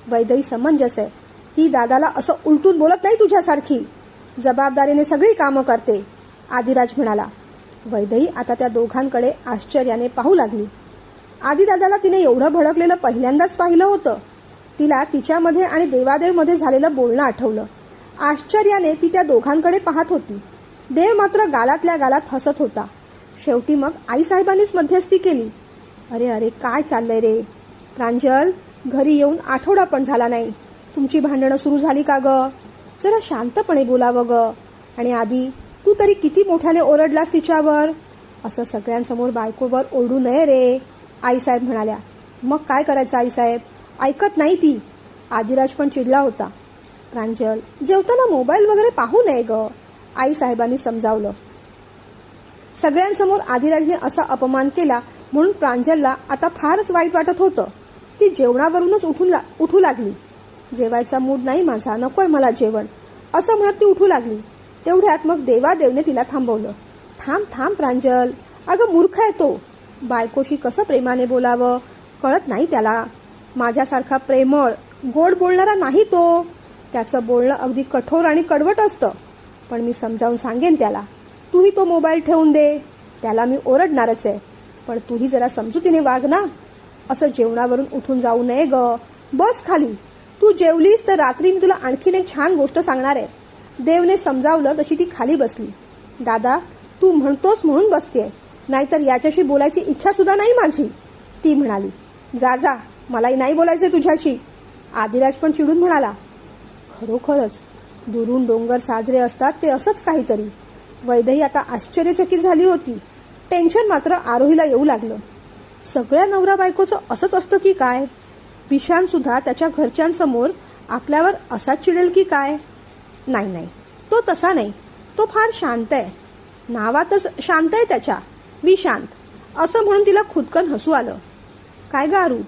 वैदही समंजस आहे, ती दादाला असं उलटून बोलत नाही तुझ्यासारखी, जबाबदारीने सगळी कामं करते, आदिराज म्हणाला. वैदही आता त्या दोघांकडे आश्चर्याने पाहू लागली. आदिदादाला तिने एवढं भडकलेलं पहिल्यांदाच पाहिलं होतं. तिला तिच्यामध्ये आणि देवादेवमध्ये झालेलं बोलणं आठवलं. आश्चर्याने ती त्या दोघांकडे पाहत होती. देव मात्र गालातल्या गालात हसत होता. शेवटी मग आईसाहेबांनीच मध्यस्थी केली. अरे अरे काय चाललंय रे, प्रांजल, घरी येऊन आठवडा पण झाला नाही, तुमची भांडणं सुरू झाली का ग? जरा शांतपणे बोलावं ग. आणि आधी तू तरी किती मोठ्याने ओरडलास तिच्यावर. असं सगळ्यांसमोर बायकोवर ओरडू नये रे, आईसाहेब म्हणाल्या. मग काय करायचं आईसाहेब, ऐकत नाही ती. आदिराज पण चिडला होता. प्रांजल, जेवताना मोबाईल वगैरे पाहू नये ग, आईसाहेबांनी समजावलं. सगळ्यांसमोर आदिराजने असा अपमान केला म्हणून प्रांजलला आता फारच वाईट वाटत होतं. ती जेवणावरूनच उठू लागली. जेवायचा मूड नाही माझा, नकोय मला जेवण, असं म्हणत ती उठू लागली. तेवढ्यात मग देवादेवने तिला थांबवलं. थांब थांब प्रांजल, अगं मूर्ख आहे तो. बायकोशी कसं प्रेमाने बोलावं कळत नाही त्याला. माझ्यासारखा प्रेमळ गोड बोलणारा नाही तो. त्याचं बोलणं अगदी कठोर आणि कडवट असतं. पण मी समजावून सांगेन त्याला. तूही तो मोबाईल ठेवून दे. त्याला मी ओरडणारच आहे, पण तूही जरा समजुतीने वाग ना. असं जेवणावरून उठून जाऊ नये ग. बस खाली. तू जेवलीस तर रात्री मी तुला आणखीन एक छान गोष्ट सांगणार आहे. देवने समजावलं तशी ती खाली बसली. दादा, तू म्हणतोस म्हणून बसतेय, नाहीतर याच्याशी बोलायची इच्छा सुद्धा नाही माझी, ती म्हणाली. जा जा, मलाही नाही बोलायचंय तुझ्याशी. आदिराज पण चिडून म्हणाला. खरोखरच दुरून डोंगर साजरे असतात ते असंच काहीतरी. वैदेही आता आश्चर्यचकित झाली होती. टेन्शन मात्र आरोहीला येऊ लागलं. सगळ्या नवरा बायकोचं असंच असतं की काय? विशान सुद्धा त्याच्या घरच्यांसमोर आपल्यावर असाच चिडेल की काय? नाही नाही, तो तसा नाही. तो फार शांत आहे. नावातच शांत आहे त्याच्या, विशांत, असं म्हणून तिला खुदकन हसू आलं. काय ग आरू,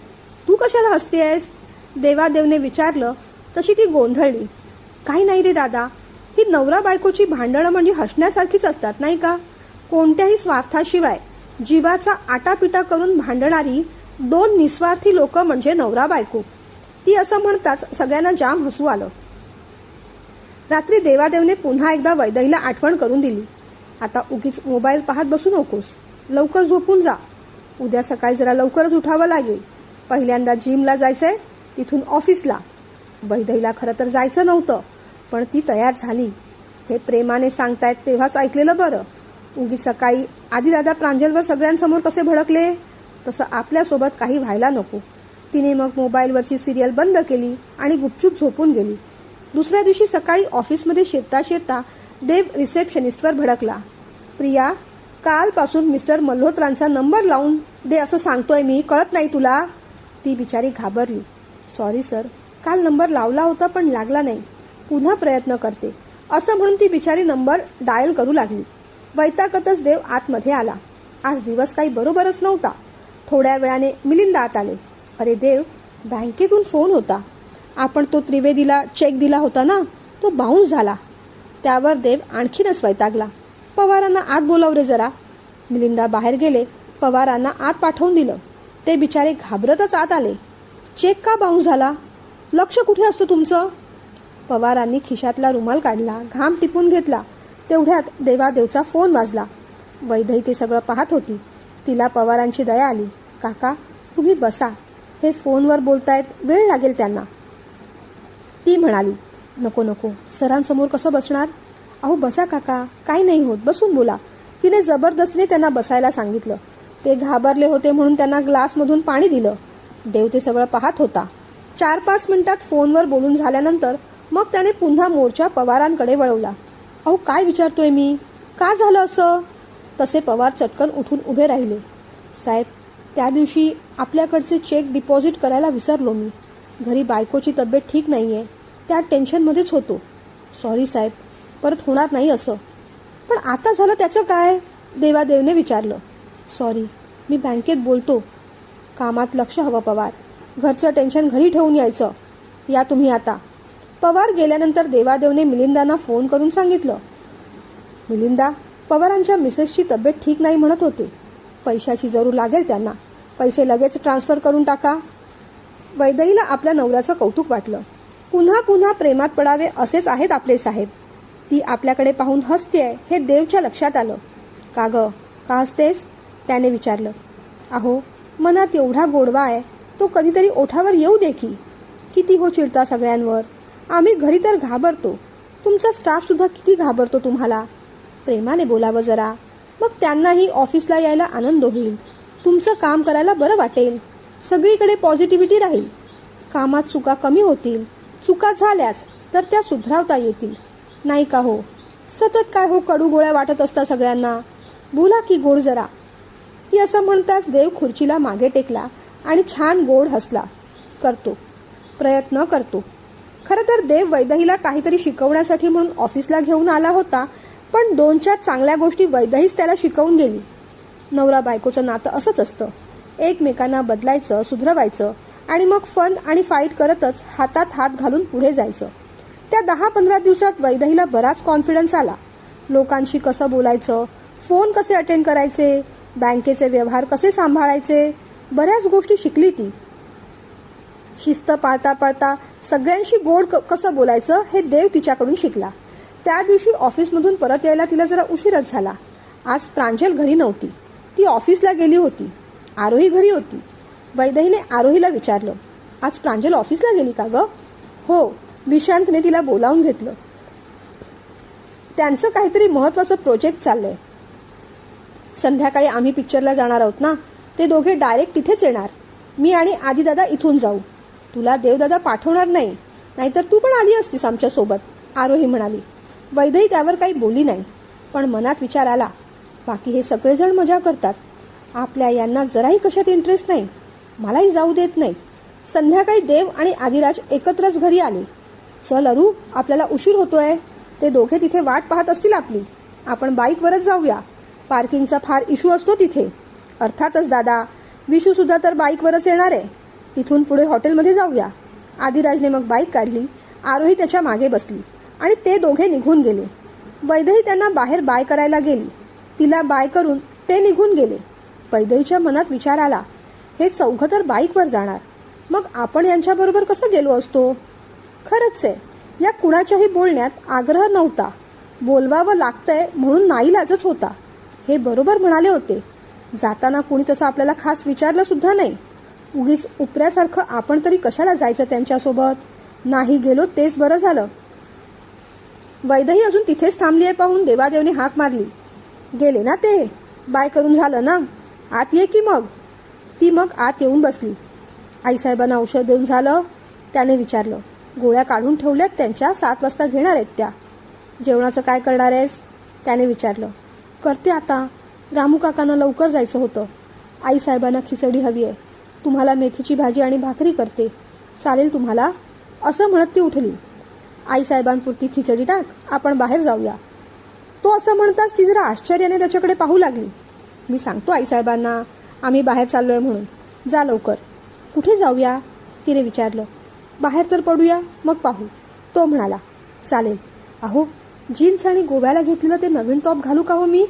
तू कशाला हसतेयस? देवादेवने विचारलं तशी ती गोंधळली. काही नाही रे दादा, ही नवरा बायकोची भांडणं म्हणजे हसण्यासारखीच असतात नाही का? कोणत्याही स्वार्थाशिवाय जीवाचा आटापिटा करून भांडणारी दोन निस्वार्थी लोक म्हणजे नवरा बायको. ती असं म्हणताच सगळ्यांना जाम हसू आलं. रात्री देवादेवने पुन्हा एकदा वैदेहीला आठवण करून दिली. आता उगीच मोबाईल पाहत बसू नकोस, लवकर झोपून जा. उद्या सकाळी जरा लवकरच उठावं लागेल. पहिल्यांदा जिमला जायचंय, तिथून ऑफिसला. वैदेहीला खरं तर जायचं नव्हतं, पण ती तयार झाली. हे प्रेमाने सांगतायत तेव्हाच ऐकलेलं बरं. उगीच सकाळी आदिदादा प्रांजलवर सगळ्यांसमोर कसे भडकले, तसं आपल्यासोबत काही व्हायला नको. तिने मग मोबाईलवरची सिरियल बंद केली आणि गुपचूप झोपून गेली. दुसऱ्या दिवशी सकाळी ऑफिसमध्ये शिरता शिरता देव रिसेप्शनिस्टवर भडकला. प्रिया, कालपासून मिस्टर मल्होत्रांचा नंबर लावून दे असं सांगतोय मी, कळत नाही तुला? ती बिचारी घाबरली. सॉरी सर, काल नंबर लावला होता पण लागला नाही, पुन्हा प्रयत्न करते, असं म्हणून ती बिचारी नंबर डायल करू लागली. वैतागतच देव आतमध्ये आला. आज दिवस काही बरोबरच नव्हता. थोड्या वेळाने मिलिंदा आत आले. अरे देव, बँकेतून फोन होता. आपण तो त्रिवेदीला चेक दिला होता ना, तो बाउन्स झाला. त्यावर देव आणखीनच वैतागला. पवारांना आत बोलाव रे जरा. मिलिंदा बाहेर गेले. पवारांना आत पाठवून दिलं. ते बिचारे घाबरतच आत आले. चेक का बाउन्स झाला? लक्ष कुठे असतं तुमचं? पवारांनी खिशातला रुमाल काढला, घाम टिपून घेतला. तेवढ्यात देवादेवचा फोन वाजला. वैदेही ते सगळं पाहत होती. तिला पवारांची दया आली. काका, तुम्ही बसा, हे फोनवर बोलतायत, वेळ लागेल त्यांना. ती म्हणाली. नको नको, सरांसमोर कसं बसणार? अहो बसा काका, काही नाही होत, बसून बोला. तिने जबरदस्तीने त्यांना बसायला सांगितलं. ते घाबरले होते म्हणून त्यांना ग्लासमधून पाणी दिलं. देव ते सगळं पाहत होता. 4-5 मिनिटात फोनवर बोलून झाल्यानंतर मग त्याने पुन्हा मोर्चा पवारांकडे वळवला. अहो काय विचारतोय मी, का झालं असं? तसे पवार चटकन उठून उभे राहिले. साहेब, त्या दिवशी आपल्याकडचे चेक डिपॉझिट करायला विसरलो मी. घरी बायकोची तब्येत ठीक नाहीये, त्या टेन्शनमध्येच होतो. सॉरी साहेब, परत होणार नाही असं. पण आता झालं त्याचं काय? देवादेवने विचारलं. सॉरी, मी बँकेत बोलतो. कामात लक्ष हवं पवार. घरचं टेन्शन घरी ठेवून यायचं. या तुम्ही आता. पवार गेल्यानंतर देवादेवने मिलिंदांना फोन करून सांगितलं. मिलिंदा, पवारांच्या मिसेसची तब्येत ठीक नाही म्हणत होते. पैशाची जरूर लागेल त्यांना. पैसे लगेच ट्रान्सफर करून टाका. वैदेहीला आपल्या नवऱ्याचं कौतुक वाटलं. पुन्हा पुन्हा प्रेमात पडावे असेच आहेत आपले साहेब. ती आपल्याकडे पाहून हसतेय हे देवच्या लक्षात आलं. का ग, का हसतेस? त्याने विचारलं. अहो, मनात एवढा गोडवा आहे, तो कधीतरी ओठावर येऊ दे की. किती हो चिडता सगळ्यांवर. आम्ही घरी तर घाबरतो, तुमचा स्टाफ सुद्धा किती घाबरतो तुम्हाला. प्रेमाने बोलावं जरा, मग त्यांनाही ऑफिसला यायला आनंद होईल. तुमचं काम करायला बरं वाटेल. सगळीकडे पॉझिटिव्हिटी राहील. कामात चुका कमी होतील. चुका झाल्याच तर त्या सुधारवता येतील, नाही का हो? सतत काय हो कडू गोळ्या वाटत असता सगळ्यांना? बोला की गोड जरा. ती असं म्हणताच देव खुर्चीला मागे टेकला आणि छान गोड हसला. करतो, प्रयत्न करतो. खरं तर देव वैदेहीला काहीतरी शिकवण्यासाठी म्हणून ऑफिसला घेऊन आला होता, पण 2-4 चांगल्या गोष्टी वैदेहीच त्याला शिकवून गेली. नवरा बायकोचं नातं असंच असतं. एकमेकांना बदलायचं, सुधरवायचं आणि मग फन आणि फाईट करतच हातात हात घालून पुढे जायचं. त्या 10-15 दिवसात वैदेहीला बराच कॉन्फिडन्स आला. लोकांशी कसं बोलायचं, फोन कसे अटेंड करायचे, बँकेचे व्यवहार कसे सांभाळायचे, बऱ्याच गोष्टी शिकली ती. शिस्त पाळता पाळता सगळ्यांशी गोड कसं बोलायचं हे देव तिच्याकडून शिकला. त्या दिवशी ऑफिसमधून परत यायला तिला जरा उशीरच झाला. आज प्रांजल घरी नव्हती. ती ऑफिसला गेली होती. आरोही घरी होती. वैदेहीने आरोहीला विचारलं, आज प्रांजल ऑफिसला गेली का ग? हो, विशांतने तिला बोलावून घेतलं. त्यांचं काहीतरी महत्वाचं प्रोजेक्ट चाललंय. संध्याकाळी आम्ही पिक्चरला जाणार आहोत ना, ते दोघे डायरेक्ट तिथेच येणार. मी आणि आदिदादा इथून जाऊ. तुला देवदादा पाठवणार नाही, नाहीतर तू पण आली असतीस आमच्यासोबत, आरोही म्हणाली. वैदेही त्यावर काही बोलली नाही, पण मनात विचार आला, बाकी हे सगळेजण मजा करतात. आपल्या यांना जराही कशात इंटरेस्ट नाही. मलाही जाऊ देत नाही. संध्याकाळी देव आणि आदिराज एकत्रच घरी आले. चल अरू, आपल्याला उशीर होतोय. ते दोघे तिथे वाट पाहत असतील आपली. आपण बाईकवरच जाऊया. पार्किंगचा फार इश्यू असतो तिथे. अर्थातच दादा, विशू सुद्धा तर बाईकवरच येणार आहे. तिथून पुढे हॉटेलमध्ये जाऊया. आदिराजने मग बाईक काढली. आरोही त्याच्या मागे बसली आणि ते दोघे निघून गेले. वैदेही त्यांना बाहेर बाय करायला गेली. तिला बाय करून ते निघून गेले. वैदेहीच्या मनात विचार आला, हे चौघं तर बाईकवर जाणार, मग आपण यांच्याबरोबर कसं गेलो असतो? खरंच आहे, या कुणाच्याही बोलण्यात आग्रह नव्हता. बोलवावं लागतंय म्हणून नाईलाजच होता. हे बरोबर म्हणाले होते. जाताना कुणी तसं आपल्याला खास विचारलं सुद्धा नाही. उगीच उपऱ्यासारखं आपण तरी कशाला जायचं त्यांच्यासोबत? नाही गेलो तेच बरं झालं. वैदेही अजून तिथेच थांबली आहे पाहून देवादेवने हाक मारली. गेले ना ते? बाय करून झालं ना? आत ये की मग. ती मग आत येऊन बसली. आईसाहेबांना औषध देऊन झालं? त्याने विचारलं. गोळ्या काढून ठेवल्यात त्यांच्या, 7 वाजता घेणार आहेत त्या. जेवणाचं काय करणार आहेस? त्याने विचारलं. करते आता. रामू काकांना लवकर जायचं होतं. आईसाहेबांना खिचडी हवी आहे. तुम्हाला मेथीची भाजी आणि भाकरी करते. चालेल तुम्हाला? असं म्हणत ती उठली. आईसाहेबांपुरती खिचडी टाक, आपण बाहेर जाऊया. तो असं म्हणताच ती जरा आश्चर्याने त्याच्याकडे पाहू लागली. मी सांगतो आईसाहेबांना आम्ही बाहेर चाललोय म्हणून. जा लवकर. कुठे जाऊया? तिने विचारलं. बाहेर तर पडूया, मग पाहू. तो म्हणाला. चालेल. अहो, जीन्स आणि गोव्याला घेतलेलं ते नवीन टॉप घालू का हो मी?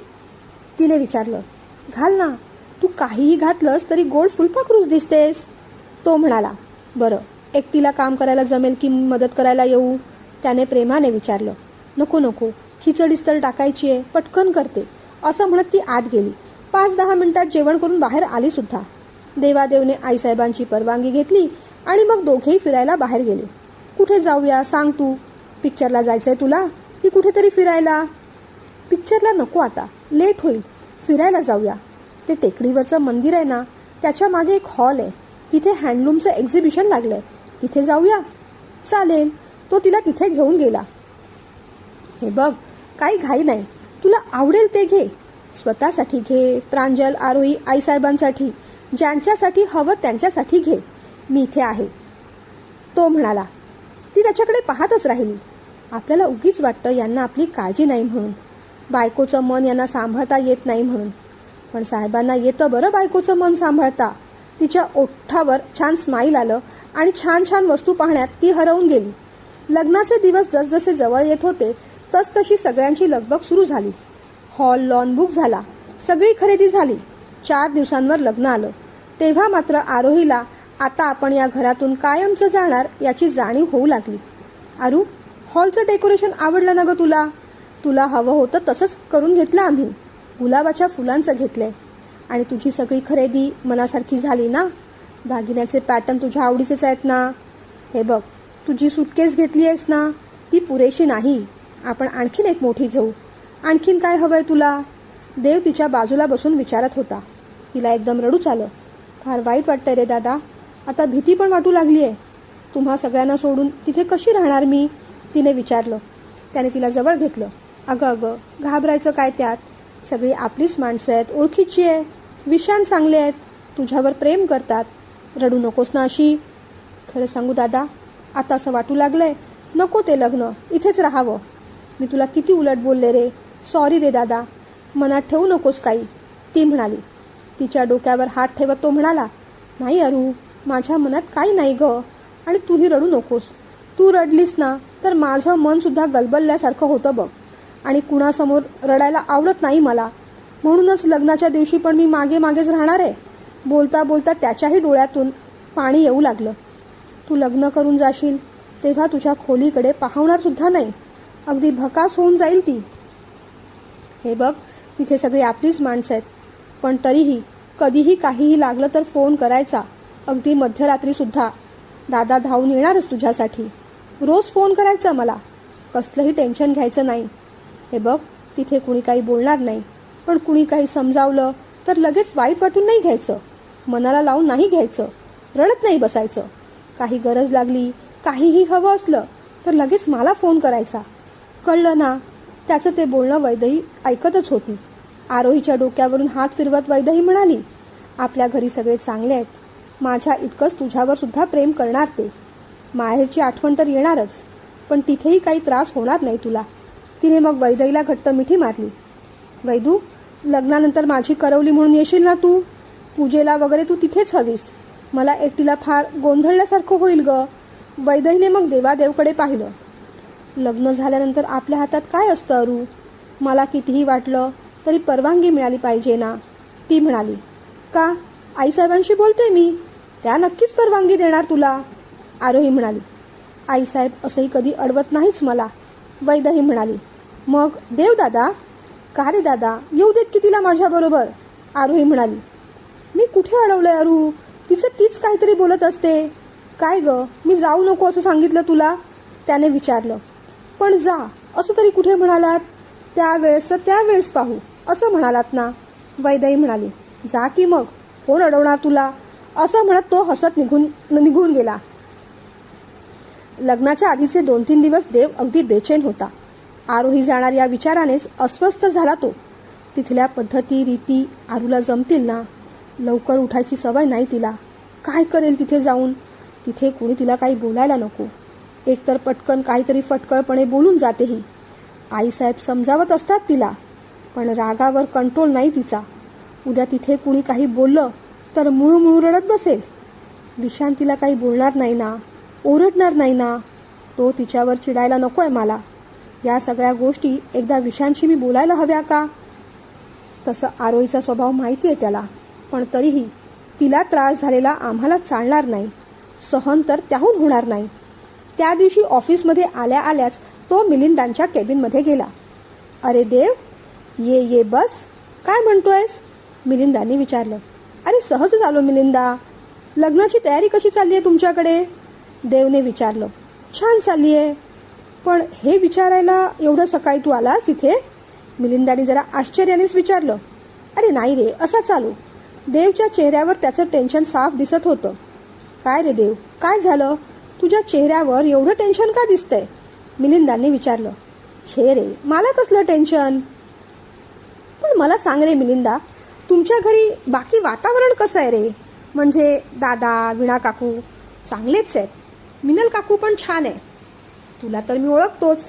तिने विचारलं. घाल ना. तू काहीही घातलंस तरी गोड फुलपाखरूच दिसतेस. तो म्हणाला. बरं, एकटीला काम करायला जमेल की मदत करायला येऊ? त्याने प्रेमाने विचारलं. नको नको, खिचडीच तर टाकायची आहे, पटकन करते, असं म्हणत ती आत गेली. 5-10 मिनिटात जेवण करून बाहेर आली सुद्धा. देवादेवने आईसाहेबांची परवानगी घेतली आणि मग दोघेही फिरायला बाहेर गेले. कुठे जाऊया सांग तू? पिक्चरला जायचंय तुला की कुठेतरी फिरायला? पिक्चरला नको आता, लेट होईल. फिरायला जाऊया. ते टेकडीवरचं मंदिर आहे ना, त्याच्या मागे एक हॉल आहे. तिथे हँडलूमचं एक्झिबिशन लागलंय. तिथे जाऊया? चालेल. तो तिला तिथे घेऊन गेला. हे बघ, काही घाई नाही. तुला आवडेल ते घे. स्वतःसाठी घे, प्रांजल, आरोही, आईसाहेबांसाठी, ज्यांच्यासाठी हवं त्यांच्यासाठी घे. मी इथे आहे. तो म्हणाला. ती त्याच्याकडे पाहतच राहिली. आपल्याला उगीच वाटतं यांना आपली काळजी नाही म्हणून, बायकोचं मन यांना सांभाळता येत नाही म्हणून. पण साहेबांना येतं बरं बायकोचं मन सांभाळता. तिच्या ओठावर छान स्माईल आलं आणि छान छान वस्तू पाहण्यात ती हरवून गेली. लग्नाचे दिवस जसजसे जवळ येत होते तसतशी सगळ्यांची लगबग सुरू झाली. हॉल, लॉन बुक झाला. सगळी खरेदी झाली. 4 दिवसांवर लग्न आलं. तेव्हा मात्र आरोहीला आता आपण या घरातून कायमचं जाणार याची जाणीव होऊ लागली. आरू, हॉलचं डेकोरेशन आवडलं ना ग तुला? तुला हवं होतं तसंच करून घेतलं आम्ही. गुलाबाच्या फुलांचं घेतलंय. आणि तुझी सगळी खरेदी मनासारखी झाली ना? दागिन्याचे पॅटर्न तुझ्या आवडीचेच आहेत ना? हे बघ, तुझी सुटकेस घेतली आहेस ना, ती पुरेशी नाही. आपण आणखीन एक मोठी घेऊ. आणखीन काय हवंय तुला? देव तिच्या बाजूला बसून विचारत होता. तिला एकदम रडूच आलं. फार वाईट वाटतंय रे दादा. आता भीती पण वाटू लागली आहे. तुम्हा सगळ्यांना सोडून तिथे कशी राहणार मी, तिने विचारलं. त्याने तिला जवळ घेतलं. अगं अगं, घाबरायचं काय त्यात. सगळी आपलीच माणसं आहेत, ओळखीची आहे. विशान चांगले आहेत, तुझ्यावर प्रेम करतात. रडू नकोस ना अशी. खरं सांगू दादा, आता असं वाटू लागलंय नको ते लग्न, इथेच राहावं. मी तुला किती उलट बोलले रे. सॉरी रे दादा. मनात ठेवू नकोस काही, ती म्हणाली. तिच्या डोक्यावर हात ठेवत तो म्हणाला, नाही अरू, माझ्या मनात काही नाही गं. आणि तूही रडू नकोस. तू रडलीस ना तर माझं मन सुद्धा गलबलल्यासारखं होतं बघ. आणि कुणासमोर रडायला आवडत नाही मला. म्हणूनच लग्नाच्या दिवशी पण मी मागे मागेच राहणार आहे. बोलता बोलता त्याच्याही डोळ्यातून पाणी येऊ लागलं. तू लग्न करून जाशील तेव्हा तुझ्या खोलीकडे पाहणार सुद्धा नाही. अगदी भकास होऊन जाईल ती. हे बघ, तिथे सगळी आपलीच माणसं आहेत. पण तरीही कधीही काहीही लागलं तर फोन करायचा, अगदी मध्यरात्री सुद्धा. दादा धावून येणारच तुझ्यासाठी. रोज फोन करायचा मला. कसलंही टेन्शन घ्यायचं नाही. हे बघ, तिथे कुणी काही बोलणार नाही. पण कुणी काही समजावलं तर लगेच वाईट वाटून नाही घ्यायचं. मनाला लावून नाही घ्यायचं. रडत नाही बसायचं. काही गरज लागली, काहीही हवं असलं तर लगेच मला फोन करायचा. कळलं ना. त्याचं ते बोलणं वैदेही ऐकतच होती. आरोहीच्या डोक्यावरून हात फिरवत वैदेही म्हणाली, आपल्या घरी सगळे चांगले आहेत. माझ्या इतकंच तुझ्यावर सुद्धा प्रेम करणार ते. माहेरची आठवण तर येणारच, पण तिथेही काही त्रास होणार नाही तुला. तिने मग वैदेहीला घट्ट मिठी मारली. वैदू, लग्नानंतर माझी करवली म्हणून येशील ना तू. पूजेला वगैरे तू तिथेच हवीस. मला एकटीला फार गोंधळल्यासारखं होईल ग. वैदेहीने मग देवादेवकडे पाहिलं. लग्न झाल्यानंतर आपल्या हातात काय असतं अरू. मला कितीही वाटलं तरी परवानगी मिळाली पाहिजे ना, ती म्हणाली. का, आईसाहेबांशी बोलते मी. त्या नक्कीच परवानगी देणार तुला, आरोही म्हणाली. आईसाहेब असंही कधी अडवत नाहीच मला, वैदेही म्हणाली. मग देव दादा. का रे दादा, येऊ देत की तिला माझ्याबरोबर, आरोही म्हणाली. मी कुठे अडवलंय अरू. तिचं तीच काहीतरी बोलत असते. काय ग, मी जाऊ नको असं सांगितलं तुला, त्याने विचारलं. पण जा असं तरी कुठे म्हणालात. त्यावेळेस तर त्यावेळेस पाहू असं म्हणालात ना, वैदेही म्हणाली. जा की मग, कोण अडवणार तुला, असं म्हणत तो हसत निघून गेला. लग्नाच्या आधीचे 2-3 दिवस देव अगदी बेचैन होता. आरोही जाणार या विचारानेच अस्वस्थ झाला तो. तिथल्या पद्धती रीती आरूला जमतील ना. लवकर उठायची सवय नाही तिला. काय करेल तिथे जाऊन. तिथे कोणी तिला काही बोलायला नको. एकतर पटकन काहीतरी फटकळपणे बोलून जातेही. आईसाहेब समजावत असतात तिला, पण रागावर कंट्रोल नाही तिचा. उद्या तिथे कुणी काही बोललं तर मुळू रडत बसेल. विशान तिला काही बोलणार नाही ना, ओरडणार नाही ना. तो तिच्यावर चिडायला नकोय मला. या सगळ्या गोष्टी एकदा विशानशी मी बोलायला हव्या का. तसं आरोहीचा स्वभाव माहिती आहे त्याला, पण तरीही तिला त्रास झालेला आम्हाला चालणार नाही. सहन तर त्याहून होणार नाही. त्या दिवशी ऑफिसमध्ये आल्याच तो मिलिंदांच्या केबिनमध्ये गेला. अरे देव, ये बस. काय म्हणतोयस, मिलिंदाने विचारलं. अरे सहजच आलो मिलिंदा. लग्नाची तयारी कशी चालली आहे तुमच्याकडे, देवने विचारलं. छान चालली आहे. पण हे विचारायला एवढं सकाळी तू आलास इथे, मिलिंदाने जरा आश्चर्यानेच विचारलं. अरे नाही रे, असा चालू. देवच्या चेहऱ्यावर त्याचं टेन्शन साफ दिसत होतं. काय रे देव, काय झालं. तुझ्या चेहऱ्यावर एवढं टेन्शन का दिसतंय, मिलिंदाने विचारलं. छे रे, मला कसलं टेन्शन. पण मला सांग रे मिलिंदा, तुमच्या घरी बाकी वातावरण कसं आहे रे. म्हणजे दादा, वीणा काकू चांगलेच आहेत. मिनल काकू पण छान आहे. तुला तर मी ओळखतोच.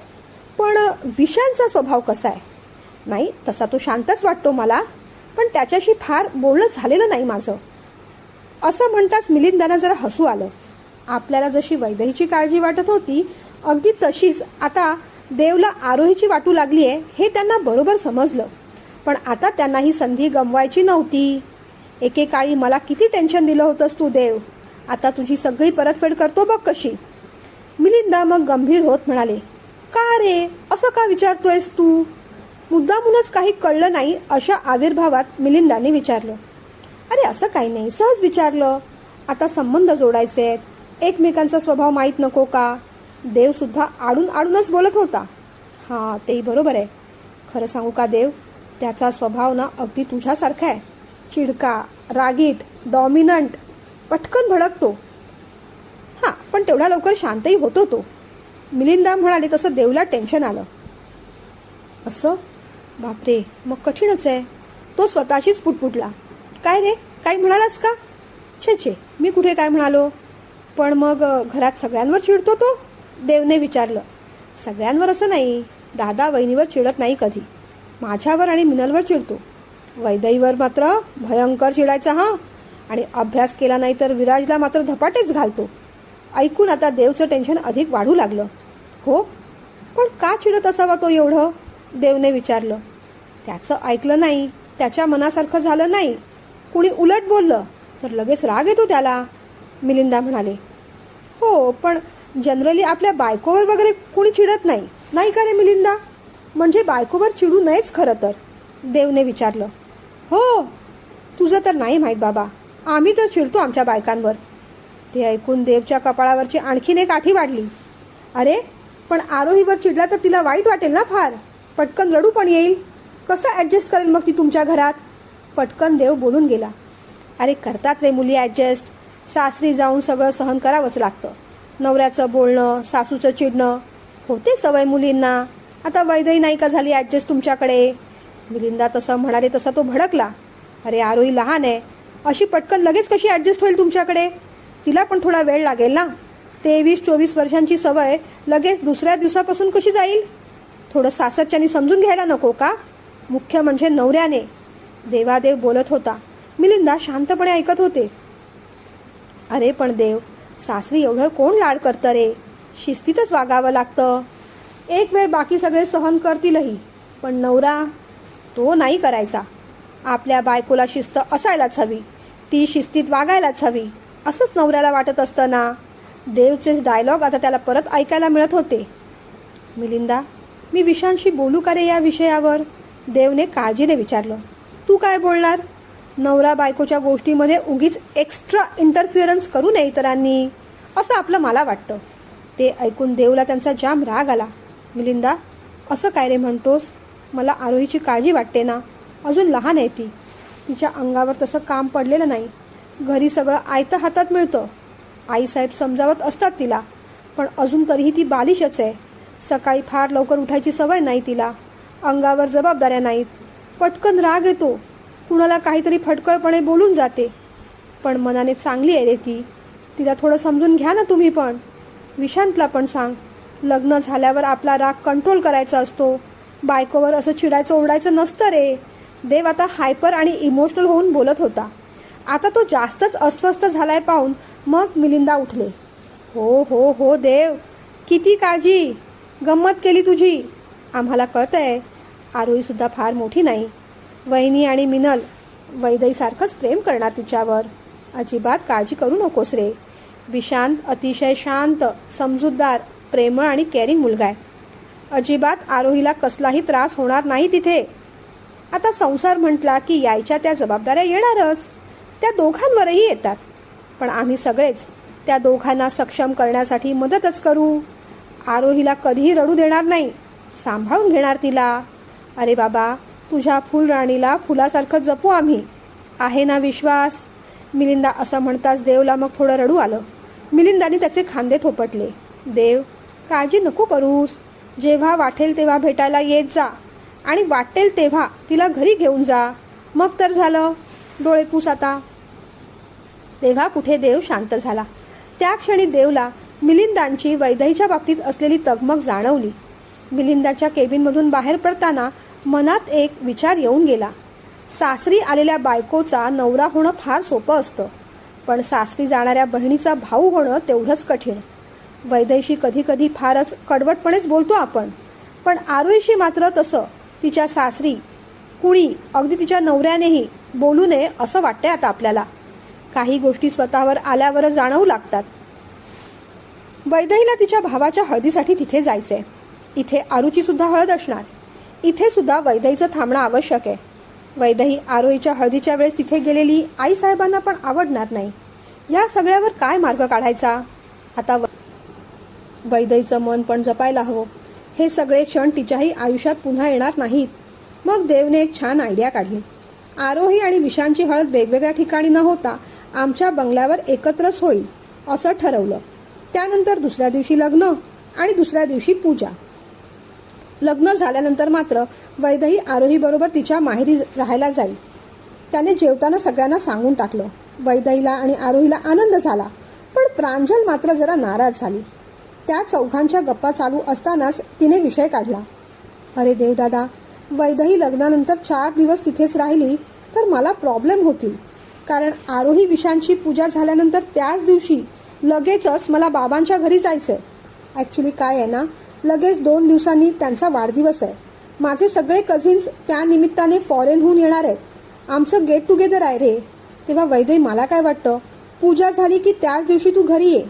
पण विशांचा स्वभाव कसा आहे. नाही, तसा तो शांतच वाटतो मला, पण त्याच्याशी फार बोलणं झालेलं नाही माझं. असं म्हणताच मिलिंदांना जरा हसू आलं. आपल्याला जशी वैदेहीची काळजी वाटत होती, अगदी तशीच आता देवला आरोहीची वाटू लागली आहे हे त्यांना बरोबर समजलं. पण आता त्यांना ही संधी गमवायची नव्हती. एकेकाळी मला किती टेन्शन दिलं होतंस तू देव. आता तुझी सगळी परतफेड करतो बघ कशी. मिलिंदा मग गंभीर होत म्हणाले. का रे, असं का विचारतोयस तू. मुद्दामूनच काही कळलं नाही अशा आविर्भावात मिलिंदाने विचारलं. अरे असं काही नाही, सहज विचारलं. आता संबंध जोडायचे आहेत, एकमेकांचा स्वभाव माहीत नको का. देव सुद्धा आडूनच बोलत होता. हां, तेही बरोबर आहे. खरं सांगू का देव, त्याचा स्वभाव ना अगदी तुझ्यासारखा आहे. चिडका, रागीट, डॉमिनंट, पटकन भडकतो. हां, पण तेवढा लवकर शांतही होतो तो. मिलिंदा म्हणाले तसं देवला टेन्शन आलं. असं? बापरे, मग कठीणच आहे. तो स्वतःशीच पुटपुटला. काय रे, काही म्हणालास का? छे छे, मी कुठे काय म्हणालो. पण मग घरात सगळ्यांवर चिडतो तो? देवने विचारलं. सगळ्यांवर असं नाही, दादा वहिनीवर चिडत नाही कधी. माझ्यावर आणि मिनलवर चिडतो. वैदेहीवर मात्र भयंकर चिडायचा हा. आणि अभ्यास केला नाही तर विराजला मात्र धपाटेच घालतो. ऐकून आता देवचं टेन्शन अधिक वाढू लागलं. हो, पण का चिडत असावा तो एवढं? देवने विचारलं. त्याचं ऐकलं नाही, त्याच्या मनासारखं झालं नाही, कुणी उलट बोललं तर लगेच राग येतो त्याला, मिलिंदा म्हणाले. हो, पण जनरली आपल्या बायकोवर वगैरे कुणी चिडत नाही, नाही का रे मिलिंदा? म्हणजे बायकोवर चिडू नयेच खरं तर, देवने विचारलं. हो, तुझं तर नाही माहीत बाबा, आम्ही तर चिडतो आमच्या बायकांवर. ते ऐकून देवच्या कपाळावरची आणखीन एक आठी वाढली. अरे, पण आरोहीवर चिडला तर तिला वाईट वाटेल ना फार. पटकन रडू पण येईल. कसं ॲडजस्ट करेल मग ती तुमच्या घरात? पटकन देव बोलून गेला. अरे, करतात रे मुली ॲडजस्ट. सासरी जाऊन सगळं सहन करावंच लागतं. नवऱ्याचं बोलणं, सासूचं चिडणं, होते सवय मुलींना. आता वैदेही नाही का झाली ॲडजस्ट तुमच्याकडे? मिलिंदा तसं म्हणाले तसा तो भडकला. अरे, आरोही लहान आहे, अशी पटकन लगेच कशी ॲडजस्ट होईल तुमच्याकडे? तिला पण थोडा वेळ लागेल ना. 23-24 वर्षांची सवय लगेच दुसऱ्या दिवसापासून कशी जाईल? थोडं सासरच्यानी समजून घ्यायला नको का? मुख्य म्हणजे नवऱ्याने, देवादेव बोलत होता. मिलिंदा शांतपणे ऐकत होते. अरे पण देव, सासरी एवढं कोण लाड करतं रे? शिस्तीतच वागावं लागतं. एक वेळ बाकी सगळे सहन करतीलही, पण नवरा तो नाही करायचा. आपल्या बायकोला शिस्त असायलाच हवी, ती शिस्तीत वागायलाच हवी, असंच नवऱ्याला वाटत असतं ना. देवचेच डायलॉग आता त्याला परत ऐकायला मिळत होते. मिलिंदा, मी विशांशी बोलू का रे या विषयावर? देवने काळजीने विचारलं. तू काय बोलणार? नवरा बायकोच्या गोष्टीमध्ये उगीच एक्स्ट्रा इंटरफिअरन्स करू नये इतरांनी, असं आपलं मला वाटतं. ते ऐकून देवला त्यांचा जाम राग आला. मिलिंदा, असं काय रे म्हणतोस? मला आरोहीची काळजी वाटते ना. अजून लहान आहे ती. तिच्या अंगावर तसं काम पडलेलं नाही. घरी सगळं आयतं हातात मिळतं. आईसाहेब समजावत असतात तिला, पण अजून तरीही ती बालिशच आहे. सकाळी फार लवकर उठायची सवय नाही तिला. अंगावर जबाबदाऱ्या नाहीत. पटकन राग येतो. कुणाला काहीतरी फटकळपणे बोलून जाते. पण मनाने चांगली आहे रे ती. तिला थोडं समजून घ्या ना तुम्ही पण. विशांतला पण सांग. लग्न झाल्यावर आपला राग कंट्रोल करायचा असतो. बायकोवर असं चिडायचं ओरडायचं नसतं रे. देव आता हायपर आणि इमोशनल होऊन बोलत होता. आता तो जास्तच अस्वस्थ झालाय पाहून मग मिलिंदा उठले. हो हो हो देव, किती काळजी, गंमत केली तुझी. आम्हाला कळतंय, आरोही सुद्धा फार मोठी नाही. वहिनी आणि मिनल वैदेहीसारखंच प्रेम करणार तिच्यावर. अजिबात काळजी करू नकोस रे. विशांत अतिशय शांत, समजूतदार, प्रेमळ आणि केअरिंग मुलगा आहे. अजिबात आरोहीला कसलाही त्रास होणार नाही तिथे. आता संसार म्हटला की यायच्या त्या जबाबदाऱ्या येणारच. त्या दोघांवरही येतात. पण आम्ही सगळेच त्या दोघांना सक्षम करण्यासाठी मदतच करू. आरोहीला कधीही रडू देणार नाही. सांभाळून घेणार तिला. अरे बाबा, तुझ्या फुलराणीला फुलासारखं जपू आम्ही. आहे ना विश्वास? मिलिंदा असं म्हणताच देवला मग थोडं रडू आलं. मिलिंदाने त्याचे खांदे थोपटले. देव, काळजी नको करूस. जेव्हा वाटेल तेव्हा भेटायला येत जा आणि वाटेल तेव्हा तिला घरी घेऊन जा. मग तर झालं. डोळे पुस आता. तेव्हा कुठे देव शांत झाला. त्या क्षणी देवला मिलिंदांची वैदेहीच्या बाबतीत असलेली तगमग जाणवली. मिलिंदाच्या केबिनमधून बाहेर पडताना मनात एक विचार येऊन गेला. सासरी आलेल्या बायकोचा नवरा होणं फार सोपं असतं, पण सासरी जाणाऱ्या बहिणीचा भाऊ होणं तेवढंच कठीण. वैदेहीशी कधी कधी फारच कडवटपणेच बोलतो आपण, पण आरोहीशी मात्र तसं तिच्या सासरी कुणी, अगदी तिच्या नवऱ्यानेही बोलू नये असं वाटतंय आता आपल्याला. काही गोष्टी स्वतःवर आल्यावरच जाणवू लागतात. वैदेहीला तिच्या भावाच्या हळदीसाठी तिथे जायचंय. इथे आरूची सुद्धा हळद असणार. इथे सुद्धा वैदेहीचं थांबणं आवश्यक आहे. वैदेही आरोहीच्या हळदीच्या वेळेस तिथे गेलेली आईसाहेबांना पण आवडणार नाही. या सगळ्यावर काय मार्ग काढायचा? आता वैदेहीचं मन पण जपायला हवं. हे सगळे क्षण तिच्याही आयुष्यात पुन्हा येणार नाहीत. मग देवने एक छान आयडिया काढली. आरोही आणि विशांची हळद वेगवेगळ्या ठिकाणी न होता आमच्या बंगल्यावर एकत्रच होईल असं ठरवलं. त्यानंतर दुसऱ्या दिवशी लग्न आणि दुसऱ्या दिवशी पूजा. लग्न झाल्यानंतर मात्र वैदेही आरोही बरोबर तिच्या माहेरी राहायला जाईल. त्याने जेवताना सगळ्यांना सांगून टाकलं. वैदेहीला आणि आरोहीला आनंद झाला, पण प्रांजल मात्र जरा नाराज झाली. त्या चौघांच्या गप्पा चालू असतानाच तिने विषय काढला. अरे देवदादा, वैदेही लग्नानंतर 4 दिवस तिथेच राहिली तर मला प्रॉब्लेम होतील, कारण आरोही विशांची पूजा झाल्यानंतर त्याच दिवशी लगेचच मला बाबांच्या घरी जायचंय. ॲक्च्युली काय आहे ना, लगेच 2 दिवसांनी त्यांचा वाढदिवस आहे. माझे सगळे कझिन्स त्या निमित्ताने फॉरेनहून येणार आहेत. आमचं गेट टुगेदर आहे रे. तेव्हा वैदेही, मला काय वाटतं, पूजा झाली की त्याच दिवशी तू घरी ये,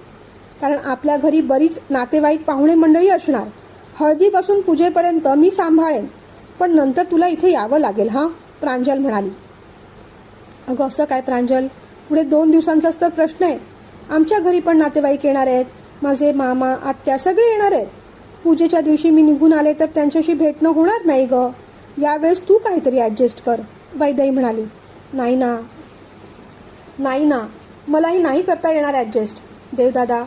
कारण आपल्या घरी बरीच नातेवाईक पाहुणे मंडळी असणार. हळदीपासून पूजेपर्यंत मी सांभाळेन, पण नंतर तुला इथे यावं लागेल हां, प्रांजल म्हणाली. अगं असं काय प्रांजल, पुढे 2 दिवसांचाच तर प्रश्न आहे. आमच्या घरी पण नातेवाईक येणार आहेत. माझे मामा आत्या सगळे येणार आहेत. पूजेच्या दिवशी मी निघून आले तर त्यांच्याशी भेटणं होणार नाही ग. यावेळेस तू काहीतरी ॲडजस्ट कर, वैदेही म्हणाली. नाही ना, मलाही नाही करता येणार ॲडजस्ट. देवदादा,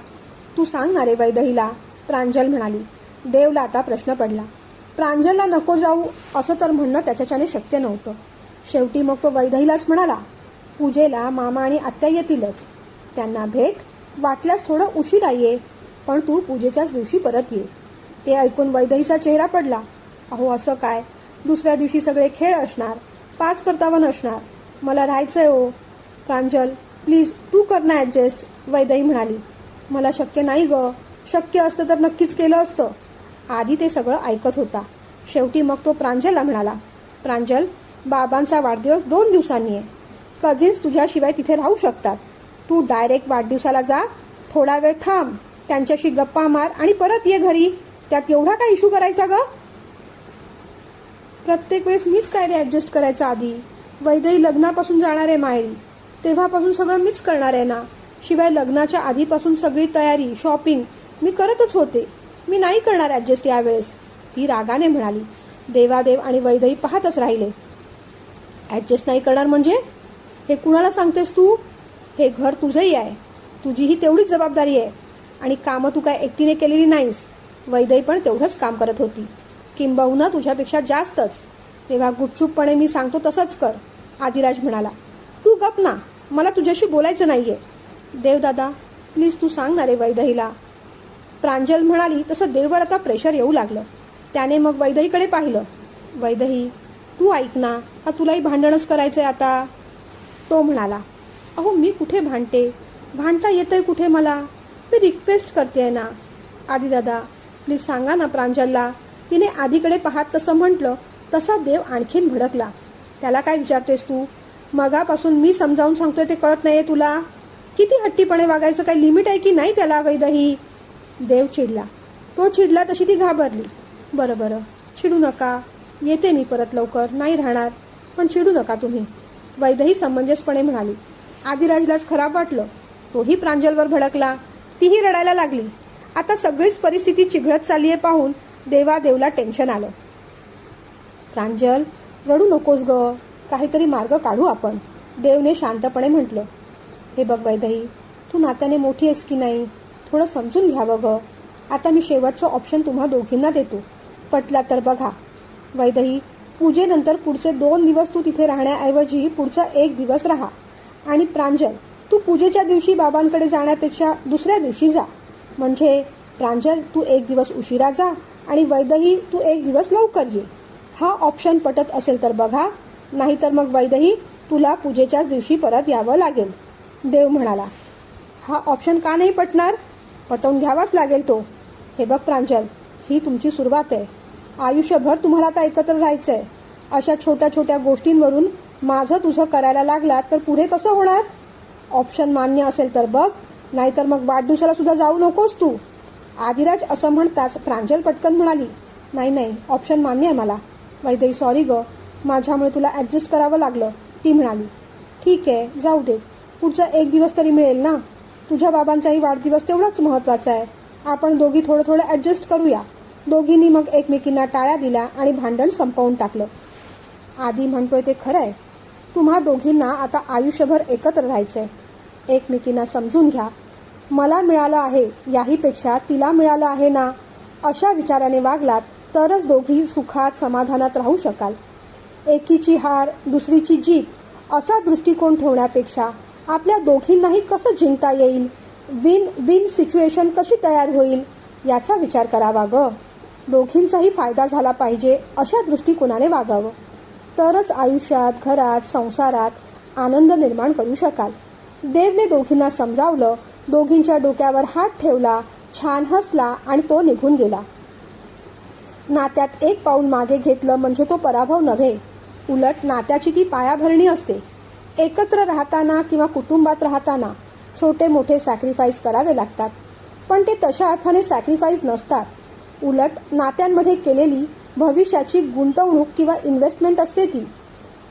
तू सांग ना रे वैदेहीला, प्रांजल म्हणाली. देवला आता प्रश्न पडला. प्रांजलला नको जाऊ असं तर म्हणणं त्याच्याने शक्य नव्हतं. शेवटी मग तो वैदेहीलाच म्हणाला, पूजेला मामा आणि आत्या येतीलच. त्यांना भेट, वाटल्यास थोडं उशिरा ये, पण तू पूजेच्याच दिवशी परत ये. ते ऐकून वैदेहीचा चेहरा पडला. अहो असं काय, दुसऱ्या दिवशी सगळे खेळ असणार, 5 परतावण असणार. मला राहायचंय हो. प्रांजल प्लीज तू कर ना ॲडजस्ट, वैदेही म्हणाली. मला शक्य नाही ग. शक्य असतं तर नक्कीच केलं असतं. आधी ते सगळं ऐकत होता. शेवटी मग तो प्रांजलला म्हणाला, प्रांजल, बाबांचा वाढदिवस 2 दिवसांनी आहे. कझिन्स तुझ्याशिवाय तिथे राहू शकतात. तू डायरेक्ट वाढदिवसाला जा, थोडा वेळ थांब, त्यांच्याशी गप्पा मार आणि परत ये घरी. त्यात एवढा काय इश्यू करायचा ग? प्रत्येक वेळेस मीच काय रे ॲडजस्ट करायचं आधी? वैदेही लग्नापासून जाणार आहे माहेरी, तेव्हापासून सगळं मीच करणार आहे ना. शिवाय लग्नाच्या आधीपासून सगळी तयारी, शॉपिंग मी करतच होते. मी नाही करणार ॲडजस्ट यावेळेस, ती रागाने म्हणाली. देवादेव आणि वैदेही पाहतच राहिले. ॲडजस्ट नाही करणार म्हणजे? हे कुणाला सांगतेस तू? हे घर तुझंही आहे, तुझीही तेवढीच जबाबदारी आहे. आणि कामं तू काय एकटीने केलेली नाहीस. वैदेही पण तेवढंच काम करत होती, किंबहुना तुझ्यापेक्षा जास्तच. तेव्हा गुपचूपपणे मी सांगतो तसंच कर, आदिराज म्हणाला. तू गप ना, मला तुझ्याशी बोलायचं नाहीये. देवदादा प्लीज तू सांग ना रे वैदेहीला, प्रांजल म्हणाली. तसं देववर आता प्रेशर येऊ लागलं. त्याने मग वैदेहीकडे पाहिलं. वैदेही, तू ऐक ना, का तुलाही भांडणच करायचंय आता? तो म्हणाला, अहो मी कुठे भांडते, भांडता येतंय कुठे मला? मी रिक्वेस्ट करते ना. आदिदादा प्लीज सांगा ना प्रांजलला. तिने आधीकडे पाहत तसं म्हटलं तसा देव आणखीन भडकला. त्याला काय विचारतेस तू? मगापासून मी समजावून सांगतोय ते कळत नाहीये तुला? किती हट्टीपणे वागायचं काही लिमिट आहे की नाही त्याला वैदेही? देव चिडला. तो चिडला तशी ती घाबरली. बरं चिडू नका, येते मी परत लवकर, नाही राहणार, पण चिडू नका तुम्ही, वैदेही समंजसपणे म्हणाली. आदिराजलाच खराब वाटलं. तोही प्रांजलवर भडकला. तीही रडायला लागली. आता सगळीच परिस्थिती चिघळत चालली आहे पाहून देवादेवला टेन्शन आलं. प्रांजल रडू नकोस ग, काहीतरी मार्ग काढू आपण, देवने शांतपणे म्हटलं. हे बघ वैदेही, तू नात्याने मोठी आहेस की नाही, थोडं समजून घ्यावं ग. आता मी शेवटचं ऑप्शन तुम्हा दोघींना देतो, पटला तर बघा. वैदेही, पूजेनंतर पुढचे 2 दिवस तू तिथे राहण्याऐवजी पुढचा 1 दिवस राहा. आणि प्रांजल, तू पूजेच्या दिवशी बाबांकडे जाण्यापेक्षा दुसऱ्या दिवशी जा. म्हणजे प्रांजल तू 1 दिवस उशिरा जा आणि वैदेही तू 1 दिवस लवकर ये. हा ऑप्शन पटत असेल तर बघा, नाहीतर मग वैदेही तुला पूजेच्याच दिवशी परत यावं लागेल. देव म्हणाला. हा ऑप्शन का नाही पटणार? पटवून घ्यावाच लागेल तो. हे बघ प्रांजल, ही तुमची सुरुवात आहे. आयुष्यभर तुम्हाला आता एकत्र राहायचंय. अशा छोट्या छोट्या गोष्टींवरून माझं तुझं करायला लागला तर पुढे कसं होणार? ऑप्शन मान्य असेल तर बघ, नाहीतर मग वाढदिवसाला सुद्धा जाऊ नकोस तू. आदिराज असं म्हणताच प्रांजल पटकन म्हणाली, नाही ऑप्शन मान्य आहे मला. वैदेही, सॉरी ग, माझ्यामुळे तुला ॲडजस्ट करावं लागलं, ती म्हणाली. ठीक आहे, जाऊ दे, पुढचा 1 दिवस तरी मिळेल ना. तुझ्या बाबांचाही वाढदिवस तेवढाच महत्त्वाचा आहे. आपण दोघी थोडं ॲडजस्ट करूया. दोघींनी मग एकमेकींना टाळ्या दिल्या आणि भांडण संपवून टाकलं. आधी म्हणतोय ते खरं आहे, तुम्हा दोघींना आता आयुष्यभर एकत्र राहायचंय. एकमेकींना समजून घ्या. मला मिळालं आहे याहीपेक्षा तिला मिळालं आहे ना, अशा विचाराने वागलात तरच दोघी सुखात समाधानात राहू शकाल. एकीची हार दुसरीची जीत असा दृष्टिकोन ठेवण्यापेक्षा आपल्या दोघींनाही कसं जिंकता येईल, विन विन सिच्युएशन कशी तयार होईल याचा विचार करावा ग. दोघींचाही फायदा झाला पाहिजे अशा दृष्टिकोनाने वागावं. तरच आयुष्यात, घरात, संसारात आनंद निर्माण करू शकाल. देवने दोघींना समजावलं, दोघींच्या डोक्यावर हात ठेवला, छान हसला आणि तो निघून गेला. नात्यात एक पाऊल मागे घेतलं म्हणजे तो पराभव नव्हे, उलट नात्याची ती पायाभरणी असते. एकत्र राहताना किंवा कुटुंबात राहताना छोटे मोठे सॅक्रिफाईस करावे लागतात, पण ते तशा अर्थाने सॅक्रिफाईस नसतात. उलट नात्यांमध्ये केलेली भविष्याची गुंतवणूक किंवा इन्व्हेस्टमेंट असते ती.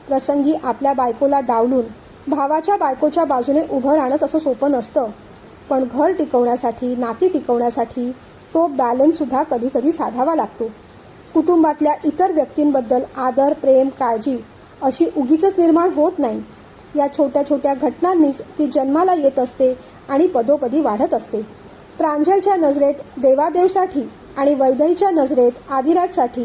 प्रसंगी आपल्या बायकोला डावलून भावाच्या बायकोच्या बाजूने उभं राहणं तसं सोपं नसतं, पण घर टिकवण्यासाठी, नाती टिकवण्यासाठी तो बॅलन्स सुद्धा कधी कधी साधावा लागतो. कुटुंबातल्या इतर व्यक्तींबद्दल आदर, प्रेम, काळजी अशी उगीचच निर्माण होत नाही. या छोट्या छोट्या घटनांनीच ती जन्माला येत असते आणि पदोपदी वाढत असते. प्रांजलच्या नजरेत देवादेवसाठी आणि वैदेहीच्या नजरेत आदिराजसाठी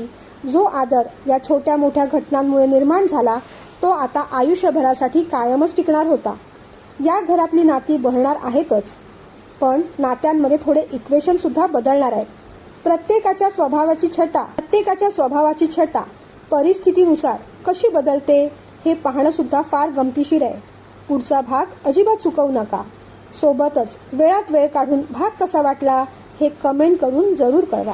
जो आदर या छोट्या मोठ्या घटनांमुळे निर्माण झाला, तो आता आयुष्यभरासाठी कायमच टिकणार होता. या घरातली नाती बहरणार आहेतच, पण नात्यांमध्ये थोडे इक्वेशन सुद्धा बदलणार आहेत. प्रत्येकाच्या स्वभावाची छटा परिस्थितीनुसार कशी बदलते हे पाहणं सुद्धा फार गमतीशीर आहे. पुढचा भाग अजिबात चुकवू नका. सोबतच वेळात वेळ काढून भाग कसा वाटला हे कमेंट करून जरूर कळवा.